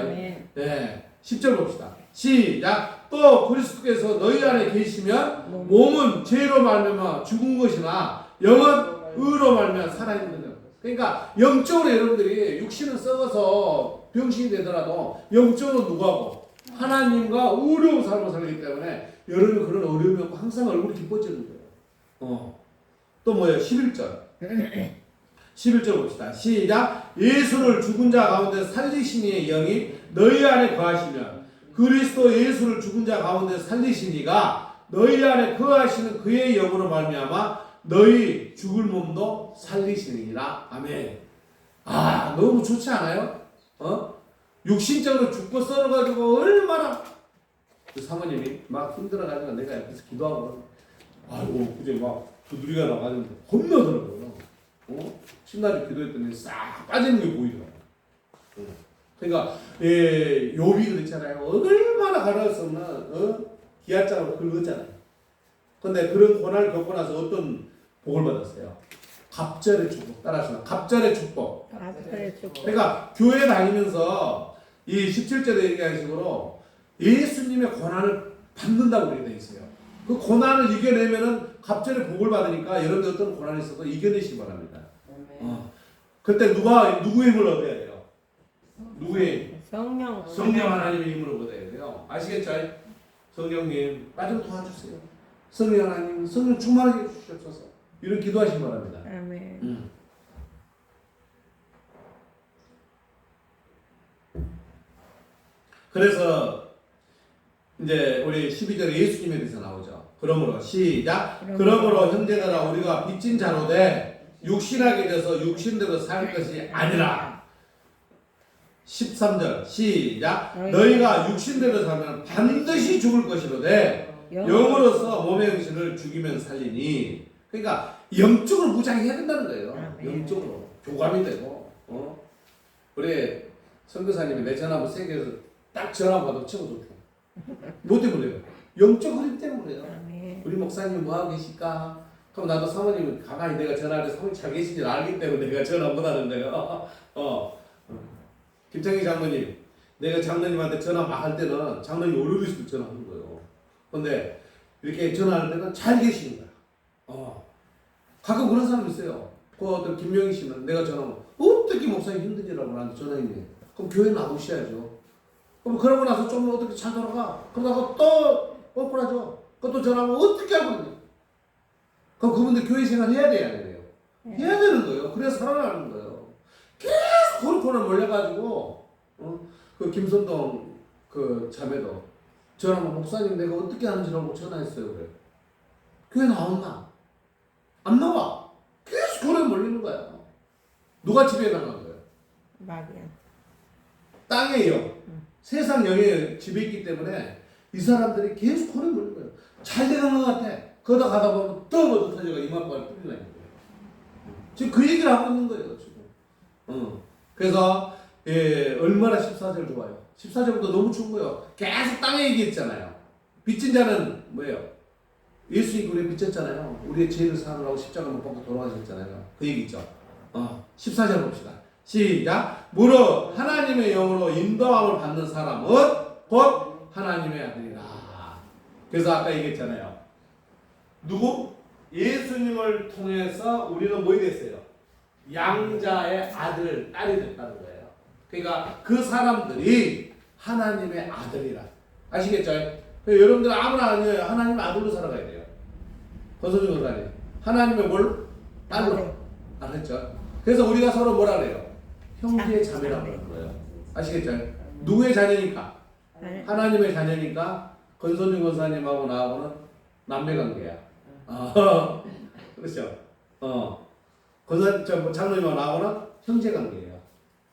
네. 10절 봅시다. 시작. 또 그리스도께서 너희 안에 계시면 몸은 죄로 말미암아 죽은 것이나 영은 의로 말미암아 살아있는 거예요. 그러니까 영적으로 여러분들이 육신은 썩어서 병신이 되더라도 영적으로 누구하고 하나님과 의로운 삶을 살기 때문에 여러분은 그런 어려움이 없고 항상 얼굴이 기뻐지는 거예요. 또 뭐예요? 11절. 11절 봅시다. 시작. 예수를 죽은 자 가운데 살리시니의 영이 너희 안에 거하시면 그리스도 예수를 죽은 자 가운데 살리시니가 너희 안에 거하시는 그의 영으로 말미암아 너희 죽을 몸도 살리시느니라. 아멘. 아, 너무 좋지 않아요? 육신적으로 죽고 썰어가지고 얼마나 그 사모님이 막 힘들어가지고 내가 옆에서 기도하고 아이고 그제 막 두드리가 나가지고 겁나더라고요. 신나게 기도했더니 싹 빠지는 게 보이더라고요. 그러니까 욥이 그랬잖아요. 얼마나 가라앉으면 기아장으로 긁었잖아요. 근데 그런 고난을 겪고 나서 어떤 복을 받았어요? 갑절의 축복. 따라하시면 갑절의 축복. 그러니까 교회 다니면서 이 17절에 얘기하는 식으로 예수님의 고난을 받는다고 그렇게 돼 있어요. 그 고난을 이겨내면은 갑절의 복을 받으니까 여러분들 어떤 고난이 있어도 이겨내시기 바랍니다. 그때 누구의 힘을 얻어야 돼요? 누구의? 성령 하나님의 힘을 얻어야 돼요. 아시겠죠? 성령님 빠져 도와주세요. 성령 하나님 성령 충만하게 해주시옵소서. 이런 기도하시기 바랍니다. 아멘. 그래서 이제 우리 12절에 예수님에 대해서 나오죠. 그러므로 시작. 그러므로 형제들아 우리가 빚진 자로 돼 육신하게 돼서 육신대로 살 것이 아니라 13절 시작. 너희가 육신대로 살면 반드시 죽을 것이로되 영으로서 몸의 형신을 죽이면 살리니. 그러니까 영적으로 무장해야 된다는 거예요. 영적으로 교감이 되고. 우리 선교사님이 내 전화번호 세계에서 딱 전화 받아도 채워줬죠. 뭐 때문에요? 영적 흐름 때문에요. 우리 목사님 뭐 하고 계실까? 그럼 나도 사모님 가만히 내가 전화를 사모님 잘 계신지 알기 때문에 내가 전화 못 하는 거예요. 김창희 장로님, 내가 장로님한테 전화 막 할 때는 장로님 오르르 있을 때 전화하는 거예요. 근데 이렇게 전화할 때는 잘 계시는 거야. 가끔 그런 사람 있어요. 그 어떤 김명희 씨는 내가 전화하면 어떻게 목사님 힘든지라고 나한테 전화했네. 그럼 교회 나오셔야죠. 그럼 그러고 나서 좀 어떻게 잘 돌아가. 그러다가 또 뻔뻔하죠. 그것도 전화하면 어떻게 하고 있냐. 그럼 그분들 교회 생활 해야 돼야 돼요. 해야 되는 거예요. 그래서 살아나는 거예요. 계속 그런 몰려가지고 그 김선동 그 자매도 전화하면 목사님 내가 어떻게 하는지라고 전화했어요. 그래. 교회 나온다. 안 나와. 계속 그래 몰리는 거야. 누가 집에 나간 거예요? 마귀야. 땅의 영, 세상 영의 집에 있기 때문에 이 사람들이 계속 그래 몰리는 거예요. 잘 되는 것 같아. 그러다 가다 보면 또 뭐도 터져가 이마빨 뚫리나 있는 거예요. 지금 그 얘기를 하고 있는 거예요. 지금. 그래서 얼마나 14절 좋아요. 14절부터 너무 좋은 거예요. 계속 땅에 얘기했잖아요. 빚진 자는 뭐예요? 예수님이 우리를 빚졌잖아요. 우리의 죄를 사하느라고 십자가 못 박고 돌아가셨잖아요. 그 얘기 있죠. 14절 봅시다. 시작. 무릇 하나님의 영으로 인도함을 받는 사람은 곧 하나님의 아들이라. 그래서 아까 얘기했잖아요. 누구? 예수님을 통해서 우리는 뭐이 됐어요? 양자의 아들, 딸이 됐다는 거예요. 그러니까 그 사람들이 하나님의 아들이라. 아시겠죠? 여러분들 아무나 아니에요. 하나님의 아들로 살아가야 돼요. 권소준 권사님. 하나님의 뭘? 딸로. 알았죠? 그래서 우리가 서로 뭐라 그래요? 형제 자매라고 하는 거예요. 아시겠죠? 누구의 자녀니까? 하나님의 자녀니까 권소준 권사님하고 나하고는 남매관계야. 그렇죠? 장로님하고 나하고는 형제관계예요.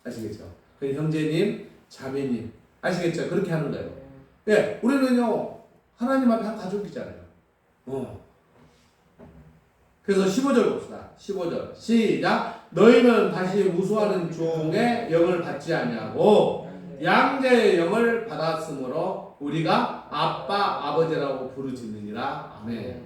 아시겠죠? 그 형제님, 자매님. 아시겠죠? 그렇게 하는 거예요. 예, 우리는요 하나님 앞에 한 가족이잖아요. 그래서 15절 봅시다. 15절 시작. 너희는 다시 무수하는 종의 영을 받지 아니하고 양자의 영을 받았으므로 우리가 아빠 아버지라고 부르짖느니라. 아멘.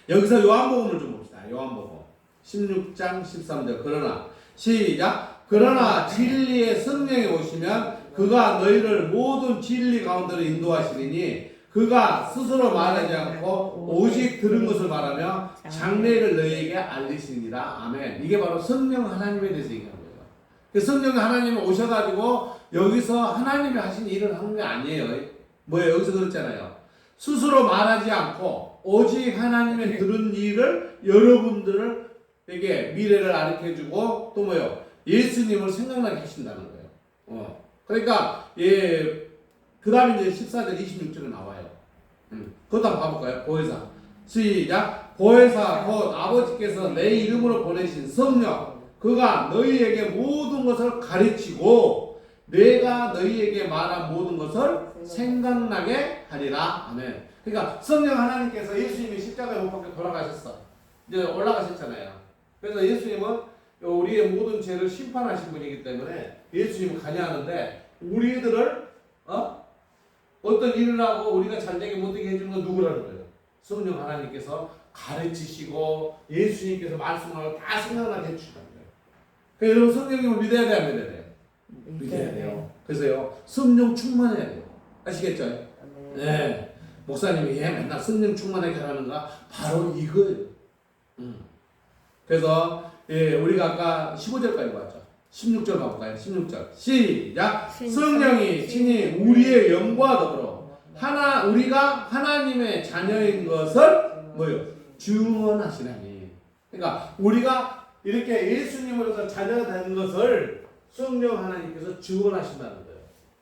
여기서 요한복음을 좀 봅시다. 요한복음 16장 13절. 그러나 시작. 그러나 진리의 성령이 오시면 그가 너희를 모든 진리 가운데로 인도하시리니 그가 스스로 말하지 않고 오직 들은 것을 말하며 장래를 너희에게 알리시니라. 아멘. 이게 바로 성령 하나님에 대해서 얘기하는 거예요. 그 성령 하나님이 오셔가지고 여기서 하나님이 하신 일을 하는 게 아니에요. 뭐예요? 여기서 그랬잖아요. 스스로 말하지 않고 오직 하나님의 들은 일을 여러분들에게 미래를 가르쳐주고 또 뭐예요? 예수님을 생각나게 하신다는 거예요. 그러니까 그 다음에 이제 14절 26절에 나와요. 그것도 한번 봐볼까요? 보혜사 시작. 보혜사 곧 아버지께서 내 이름으로 보내신 성령 그가 너희에게 모든 것을 가르치고 내가 너희에게 말한 모든 것을 생각나게 하리라. 아멘. 그러니까 성령 하나님께서 예수님이 십자가에 못 박혀 돌아가셨어. 이제 올라가셨잖아요. 그래서 예수님은 우리의 모든 죄를 심판하신 분이기 때문에 예수님은 관여하는데 우리들을 어떤 일을 하고 우리가 잘되게 못되게 해주는 건 누구라는 거예요? 성령 하나님께서 가르치시고 예수님께서 말씀하고 다 생각나게 해주시는 거예요. 그러니까 여러분 성령님을 믿어야 돼, 안 믿어야 돼요? 믿어야 돼요. 그래서요 성령 충만해야 돼요. 아시겠죠? 네. 목사님이 맨날 성령 충만하게 하라는가? 바로 이거예요. 그래서 우리가 아까 15절까지 봤죠. 16절 가볼까요? 16절 시작. 성령이 친히 우리의 영과 더불어 우리가 하나님의 자녀인 것을 뭐요? 증언하시나니. 그러니까 우리가 이렇게 예수님으로서 자녀가 되는 것을 성령 하나님께서 증언하신다는 거예요.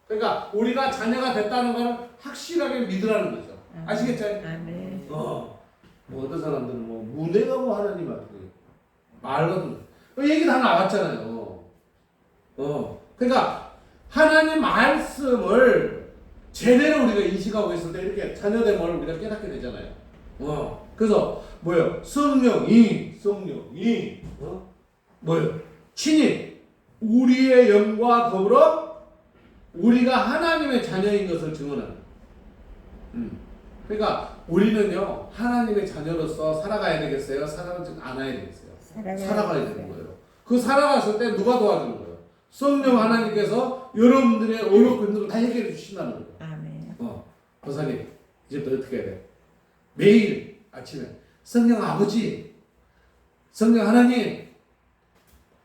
그러니까 우리가 자녀가 됐다는 걸 확실하게 믿으라는 거죠. 아시겠죠? 아멘. 뭐 어떤 사람들은 뭐 무대가 뭐 하나님 앞에 말거든. 그 얘기 다 나왔잖아요. 그러니까 하나님 말씀을 제대로 우리가 인식하고 있을 때 이렇게 자녀됨을 우리가 깨닫게 되잖아요. 그래서 뭐예요? 성령이 뭐예요? 친히 우리의 영과 더불어 우리가 하나님의 자녀인 것을 증언하는. 그러니까 우리는요 하나님의 자녀로서 살아가야 되겠어요? 살아가지 않아야 되겠어요? 살아가야 되는 거예요. 그 살아갔을 때 누가 도와주는 거예요? 성령 하나님께서 여러분들의 어려움들을 다 해결해 주신다는 거예요. 아멘. 권사님 이제부터 어떻게 해야 돼? 매일 아침에 성령 아버지, 성령 하나님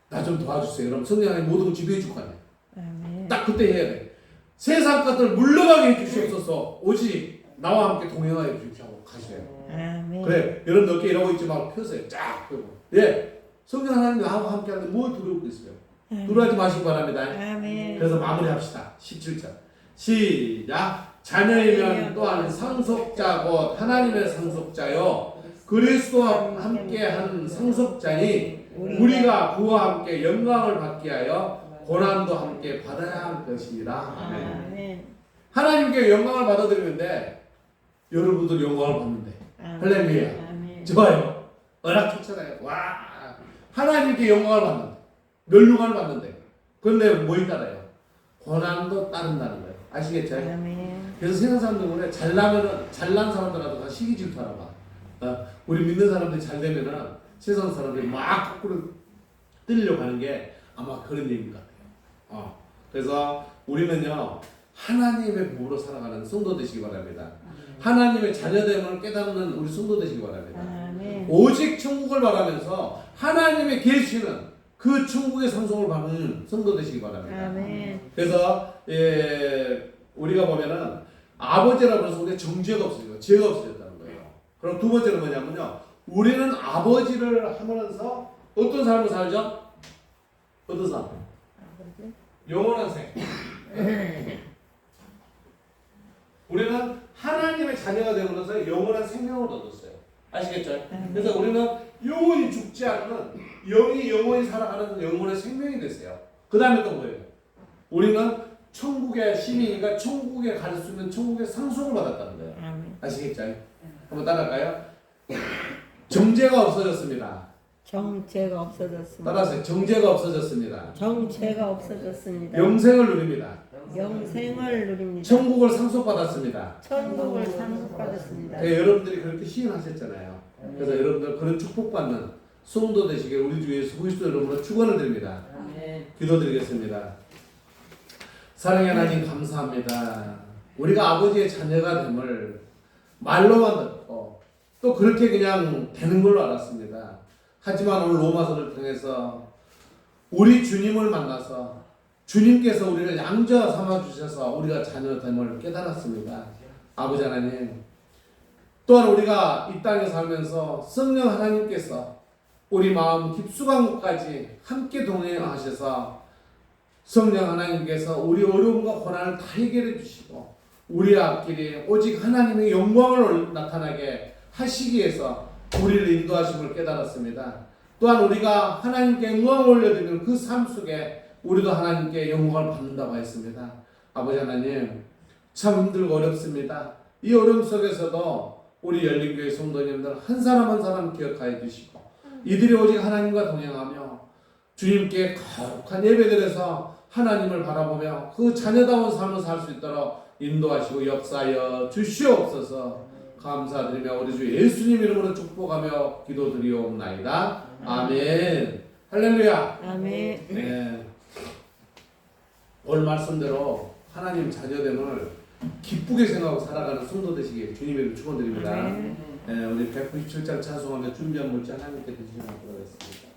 나 좀 도와주세요. 그럼 성령 하나님 모든 걸 지배해 줄 거 아니에요. 아멘. 딱 그때 해야 돼. 세상 것들 물러가게 해주시옵소서. 오직 나와 함께 동행하여 주십시오. 가셔요. 아멘. 그래, 여러분 어깨 이러고 있지 말고 펴세요. 쫙 펴고. 성령 하나님 나와 함께 하는데 뭘 두려우고 있어요? 두려워하지 마시기 바랍니다. 아멘. 그래서 마무리합시다. 17절 시작. 자녀이면 또한 상속자 곧 하나님의 상속자요 그리스도와 함께한 상속자니 우리가 그와 함께 영광을 받게 하여 고난도 함께 받아야 할 것이니라. 아멘. 아멘. 하나님께 영광을 받아들이는데 여러분들 영광을 받는데 할렐루야. 아멘. 좋아요. 워낙 좋잖아요. 와, 하나님께 영광을 받는데 멸류관을 받는데 그런데 뭐에 따라요? 고난도 따른다는 거예요. 아시겠죠? 아멘. 그래서 세상 사람들은 잘난 사람들하고 다 시기 질투하나 봐. 우리 믿는 사람들이 잘 되면은 세상 사람들이 막 거꾸로 뜨려고 하는 게 아마 그런 얘기인 것 같아요. 그래서 우리는요 하나님의 부부로 살아가는 성도 되시기 바랍니다. 하나님의 자녀됨을 깨닫는 우리 성도 되시기 바랍니다. 아멘. 오직 천국을 바라면서 하나님의 계시는 그 천국의 상속을 받는 성도 되시기 바랍니다. 아멘. 그래서 우리가 보면은 아버지라고 해서 우리가 정죄가 없어요. 죄가 없어졌다는 거예요. 그럼 두 번째는 뭐냐면요. 우리는 아버지를 하면서 어떤 삶을 살죠? 어떤 삶? 영원한 생. 우리는 하나님의 자녀가 되면서 영원한 생명을 얻었어요. 아시겠죠? 그래서 우리는 영원히 죽지 않는 영이 영원히 살아가는 영원의 생명이 됐어요. 그 다음에 또 뭐예요? 우리는 천국의 시민이니까 천국에 갈 수 있는 천국의 상속을 받았다는 거예요. 아시겠죠? 한번 따라할까요? 정죄가 없어졌습니다. 정체가 없어졌습니다. 따라서 정죄가 없어졌습니다. 정체가 없어졌습니다. 영생을 누립니다. 영생을 누립니다. 천국을 상속받았습니다. 천국을 상속받았습니다. 네, 여러분들이 그렇게 시인하셨잖아요. 그래서 여러분들 그런 축복받는 성도 되시길 우리 주 예수 그리스도 이름으로 축원을 드립니다. 기도드리겠습니다. 사랑의 하나님 감사합니다. 우리가 아버지의 자녀가 됨을 말로만 듣고 또 그렇게 그냥 되는 걸로 알았습니다. 하지만 오늘 로마서를 통해서 우리 주님을 만나서 주님께서 우리를 양자 삼아 주셔서 우리가 자녀됨을 깨달았습니다. 아버지 하나님, 또한 우리가 이 땅에 살면서 성령 하나님께서 우리 마음 깊숙한 곳까지 함께 동행하셔서 성령 하나님께서 우리 어려움과 고난을 다 해결해 주시고 우리의 앞길이 오직 하나님의 영광을 나타나게 하시기 위해서 우리를 인도하심을 깨달았습니다. 또한 우리가 하나님께 영광을 올려드리는 그 삶 속에 우리도 하나님께 영광을 받는다고 했습니다. 아버지 하나님, 참 힘들고 어렵습니다. 이 어려움 속에서도 우리 열린교회 성도님들 한 사람 한 사람 기억하여 주시고 이들이 오직 하나님과 동행하며 주님께 거룩한 예배드려서 하나님을 바라보며 그 자녀다운 삶을 살 수 있도록 인도하시고 역사하여 주시옵소서. 감사드리며 우리 주 예수님 이름으로 축복하며 기도드리옵나이다. 아멘. 할렐루야. 아멘. 네. 오늘 말씀대로 하나님 자녀됨을 기쁘게 생각하고 살아가는 성도 되시길 주님의 축원드립니다. 아멘. 네, 우리 197장 찬송하며 준비한 물자 하나님께 드리도록 하겠습니다.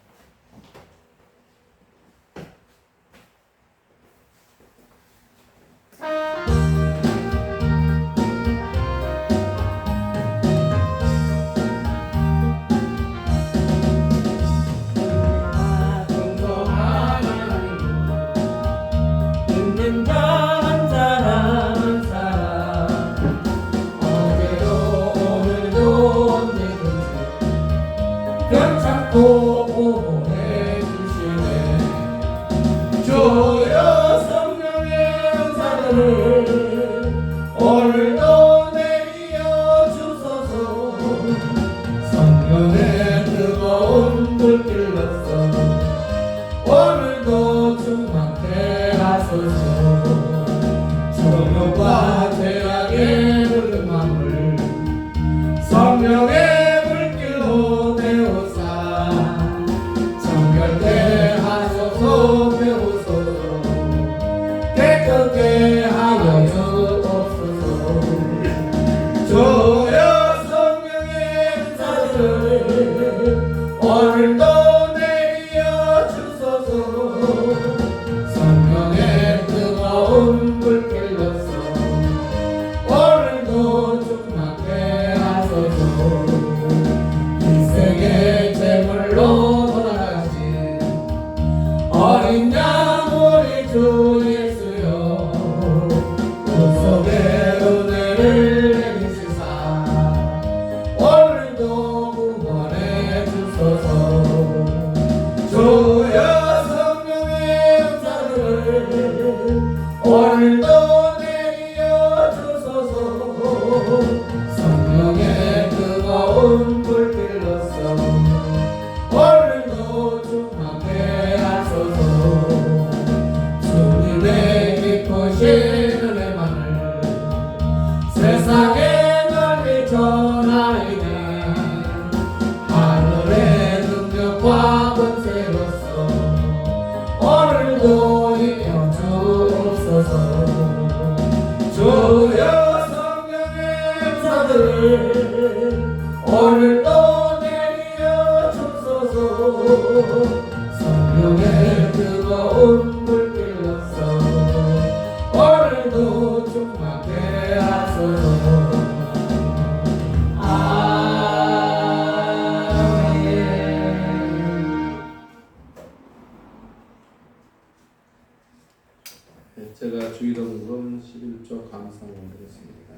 제가 주일원금 11조 감사원 드렸습니다.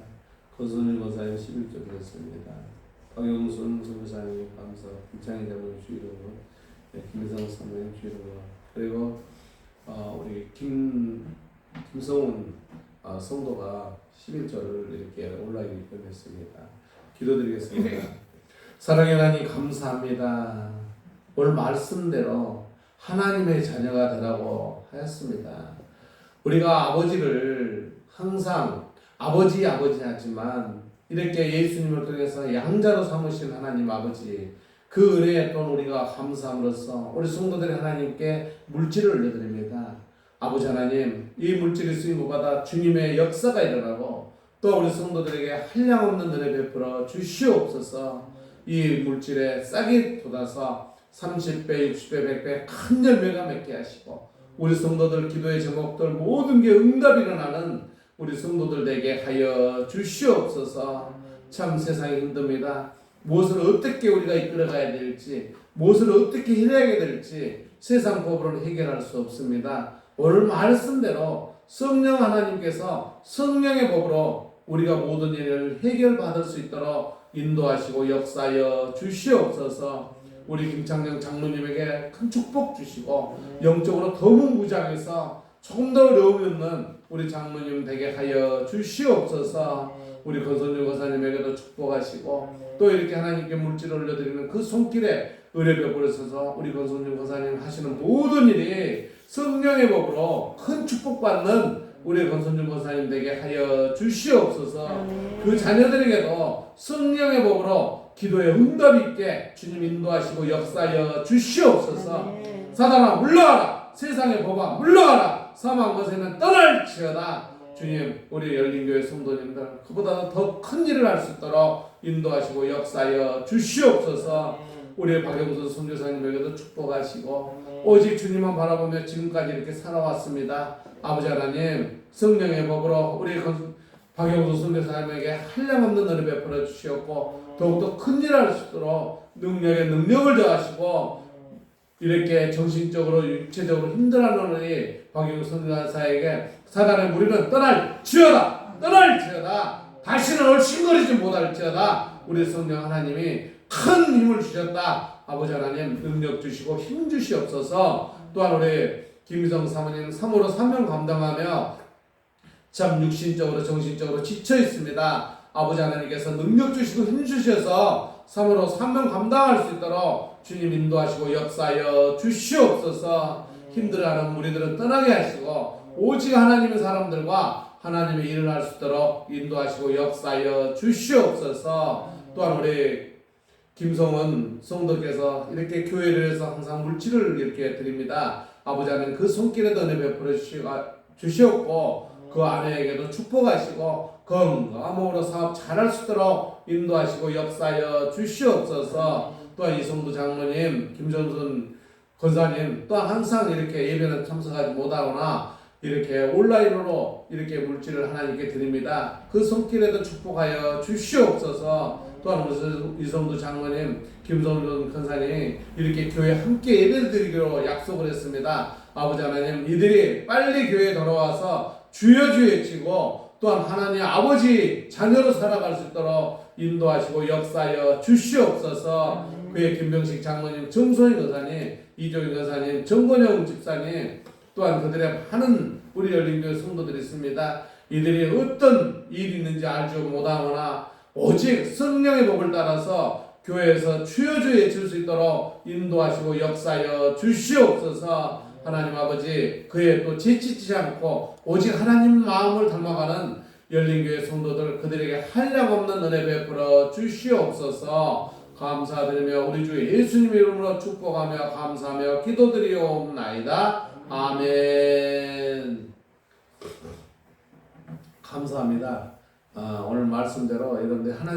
거선일 권사님 11조 드렸습니다. 박영순 선교사님 감사, 김창희 장로님 주일원금, 김희성 사모님 주일원금, 그리고 우리 김성훈 성도가 11조를 이렇게 온라인에 입금했습니다. 기도드리겠습니다. 사랑의 하나님 감사합니다. 오늘 말씀대로 하나님의 자녀가 되라고 하였습니다. 우리가 아버지를 항상 아버지 하지만 이렇게 예수님을 통해서 양자로 삼으신 하나님 아버지, 그 은혜에 또 우리가 감사함으로써 우리 성도들이 하나님께 물질을 올려드립니다. 아버지 하나님, 이 물질이 쓰임을 받아 주님의 역사가 일어나고 또 우리 성도들에게 한량없는 은혜 베풀어 주시옵소서. 이 물질에 싹이 돋아서 30배, 60배, 100배 큰 열매가 맺게 하시고 우리 성도들 기도의 제목들 모든 게 응답이 일어나는 우리 성도들 되게 하여 주시옵소서. 참 세상이 힘듭니다. 무엇을 어떻게 우리가 이끌어가야 될지, 무엇을 어떻게 해내야 될지 세상 법으로는 해결할 수 없습니다. 오늘 말씀대로 성령 하나님께서 성령의 법으로 우리가 모든 일을 해결받을 수 있도록 인도하시고 역사하여 주시옵소서. 우리 김창녕 장로님에게 큰 축복 주시고 영적으로 더욱 무장해서 조금 더 어려움없는 우리 장로님 되게 하여 주시옵소서. 우리 권선중 권사님에게도 축복하시고 또 이렇게 하나님께 물질을 올려드리는 그 손길에 은혜 베풀어서 우리 권선중 권사님 하시는 모든 일이 성령의 법으로 큰 축복받는 우리 권선중 권사님 되게 하여 주시옵소서. 그 자녀들에게도 성령의 법으로 기도에 응답이 있게 주님 인도하시고 역사하여 주시옵소서. 사단아 물러가라, 세상의 법아 물러가라, 사망 거세는 떠날지어다. 주님, 우리 열린교회 성도님들 그보다 더 큰 일을 할 수 있도록 인도하시고 역사하여 주시옵소서. 우리 박영수 선교사님에게도 축복하시고 오직 주님만 바라보며 지금까지 이렇게 살아왔습니다. 아버지 하나님, 성령의 법으로 우리 박영수 선교사님에게 한량없는 은혜 베풀어 주시옵고 더욱더 큰 일을 할 수 있도록 능력을 더하시고 이렇게 정신적으로 육체적으로 힘들어하는 우리 박영수 선교사에게 사단의 무리는 떠날지어다, 다시는 얼씬거리지 못할지어다. 우리 성령 하나님이 큰 힘을 주셨다. 아버지 하나님 능력 주시고 힘 주시옵소서. 또한 우리 김희성 사모님 3호로 사명 감당하며 참 육신적으로 정신적으로 지쳐 있습니다. 아버지 하나님께서 능력 주시고 힘 주셔서 3호로 사명 감당할 수 있도록 주님 인도하시고 역사하여 주시옵소서. 힘들어하는 우리들은 떠나게 하시고 오직 하나님의 사람들과 하나님의 일을 할 수 있도록 인도하시고 역사하여 주시옵소서. 또한 우리 김성원 성도께서 이렇게 교회를 해서 항상 물질을 이렇게 드립니다. 아버지 하나님 그 손길에도 은혜 베풀어 주시옵고 그 아내에게도 축복하시고 건강함으로 사업 잘할 수 있도록 인도하시고 역사하여 주시옵소서. 또한 이성도 장로님, 김전순 권사님 또한 항상 이렇게 예배는 참석하지 못하거나 이렇게 온라인으로 이렇게 물질을 하나님께 드립니다. 그 손길에도 축복하여 주시옵소서. 또한 이성도 장로님, 김성준 권사님 이렇게 교회 함께 예배를 드리기로 약속을 했습니다. 아버지 하나님, 이들이 빨리 교회에 돌아와서 주여 외치고 또한 하나님 아버지 자녀로 살아갈 수 있도록 인도하시고 역사하여 주시옵소서. 그의 김병식 장로님, 정소희 권사님, 이종희 권사님, 정권영 집사님 또한 그들의 많은 우리 열린교회 성도들이 있습니다. 이들이 어떤 일이 있는지 알지 못하거나 오직 성령의 법을 따라서 교회에서 주여 외칠 수 있도록 인도하시고 역사하여 주시옵소서. 하나님 아버지, 그에 또 지치지 않고 오직 하나님 마음을 닮아가는 열린교회 성도들 그들에게 한량없는 은혜 베풀어 주시옵소서. 감사드리며 우리 주 예수님의 이름으로 축복하며 감사하며 기도드리옵나이다. 아멘. 감사합니다. 오늘 말씀대로 여러분들 하나님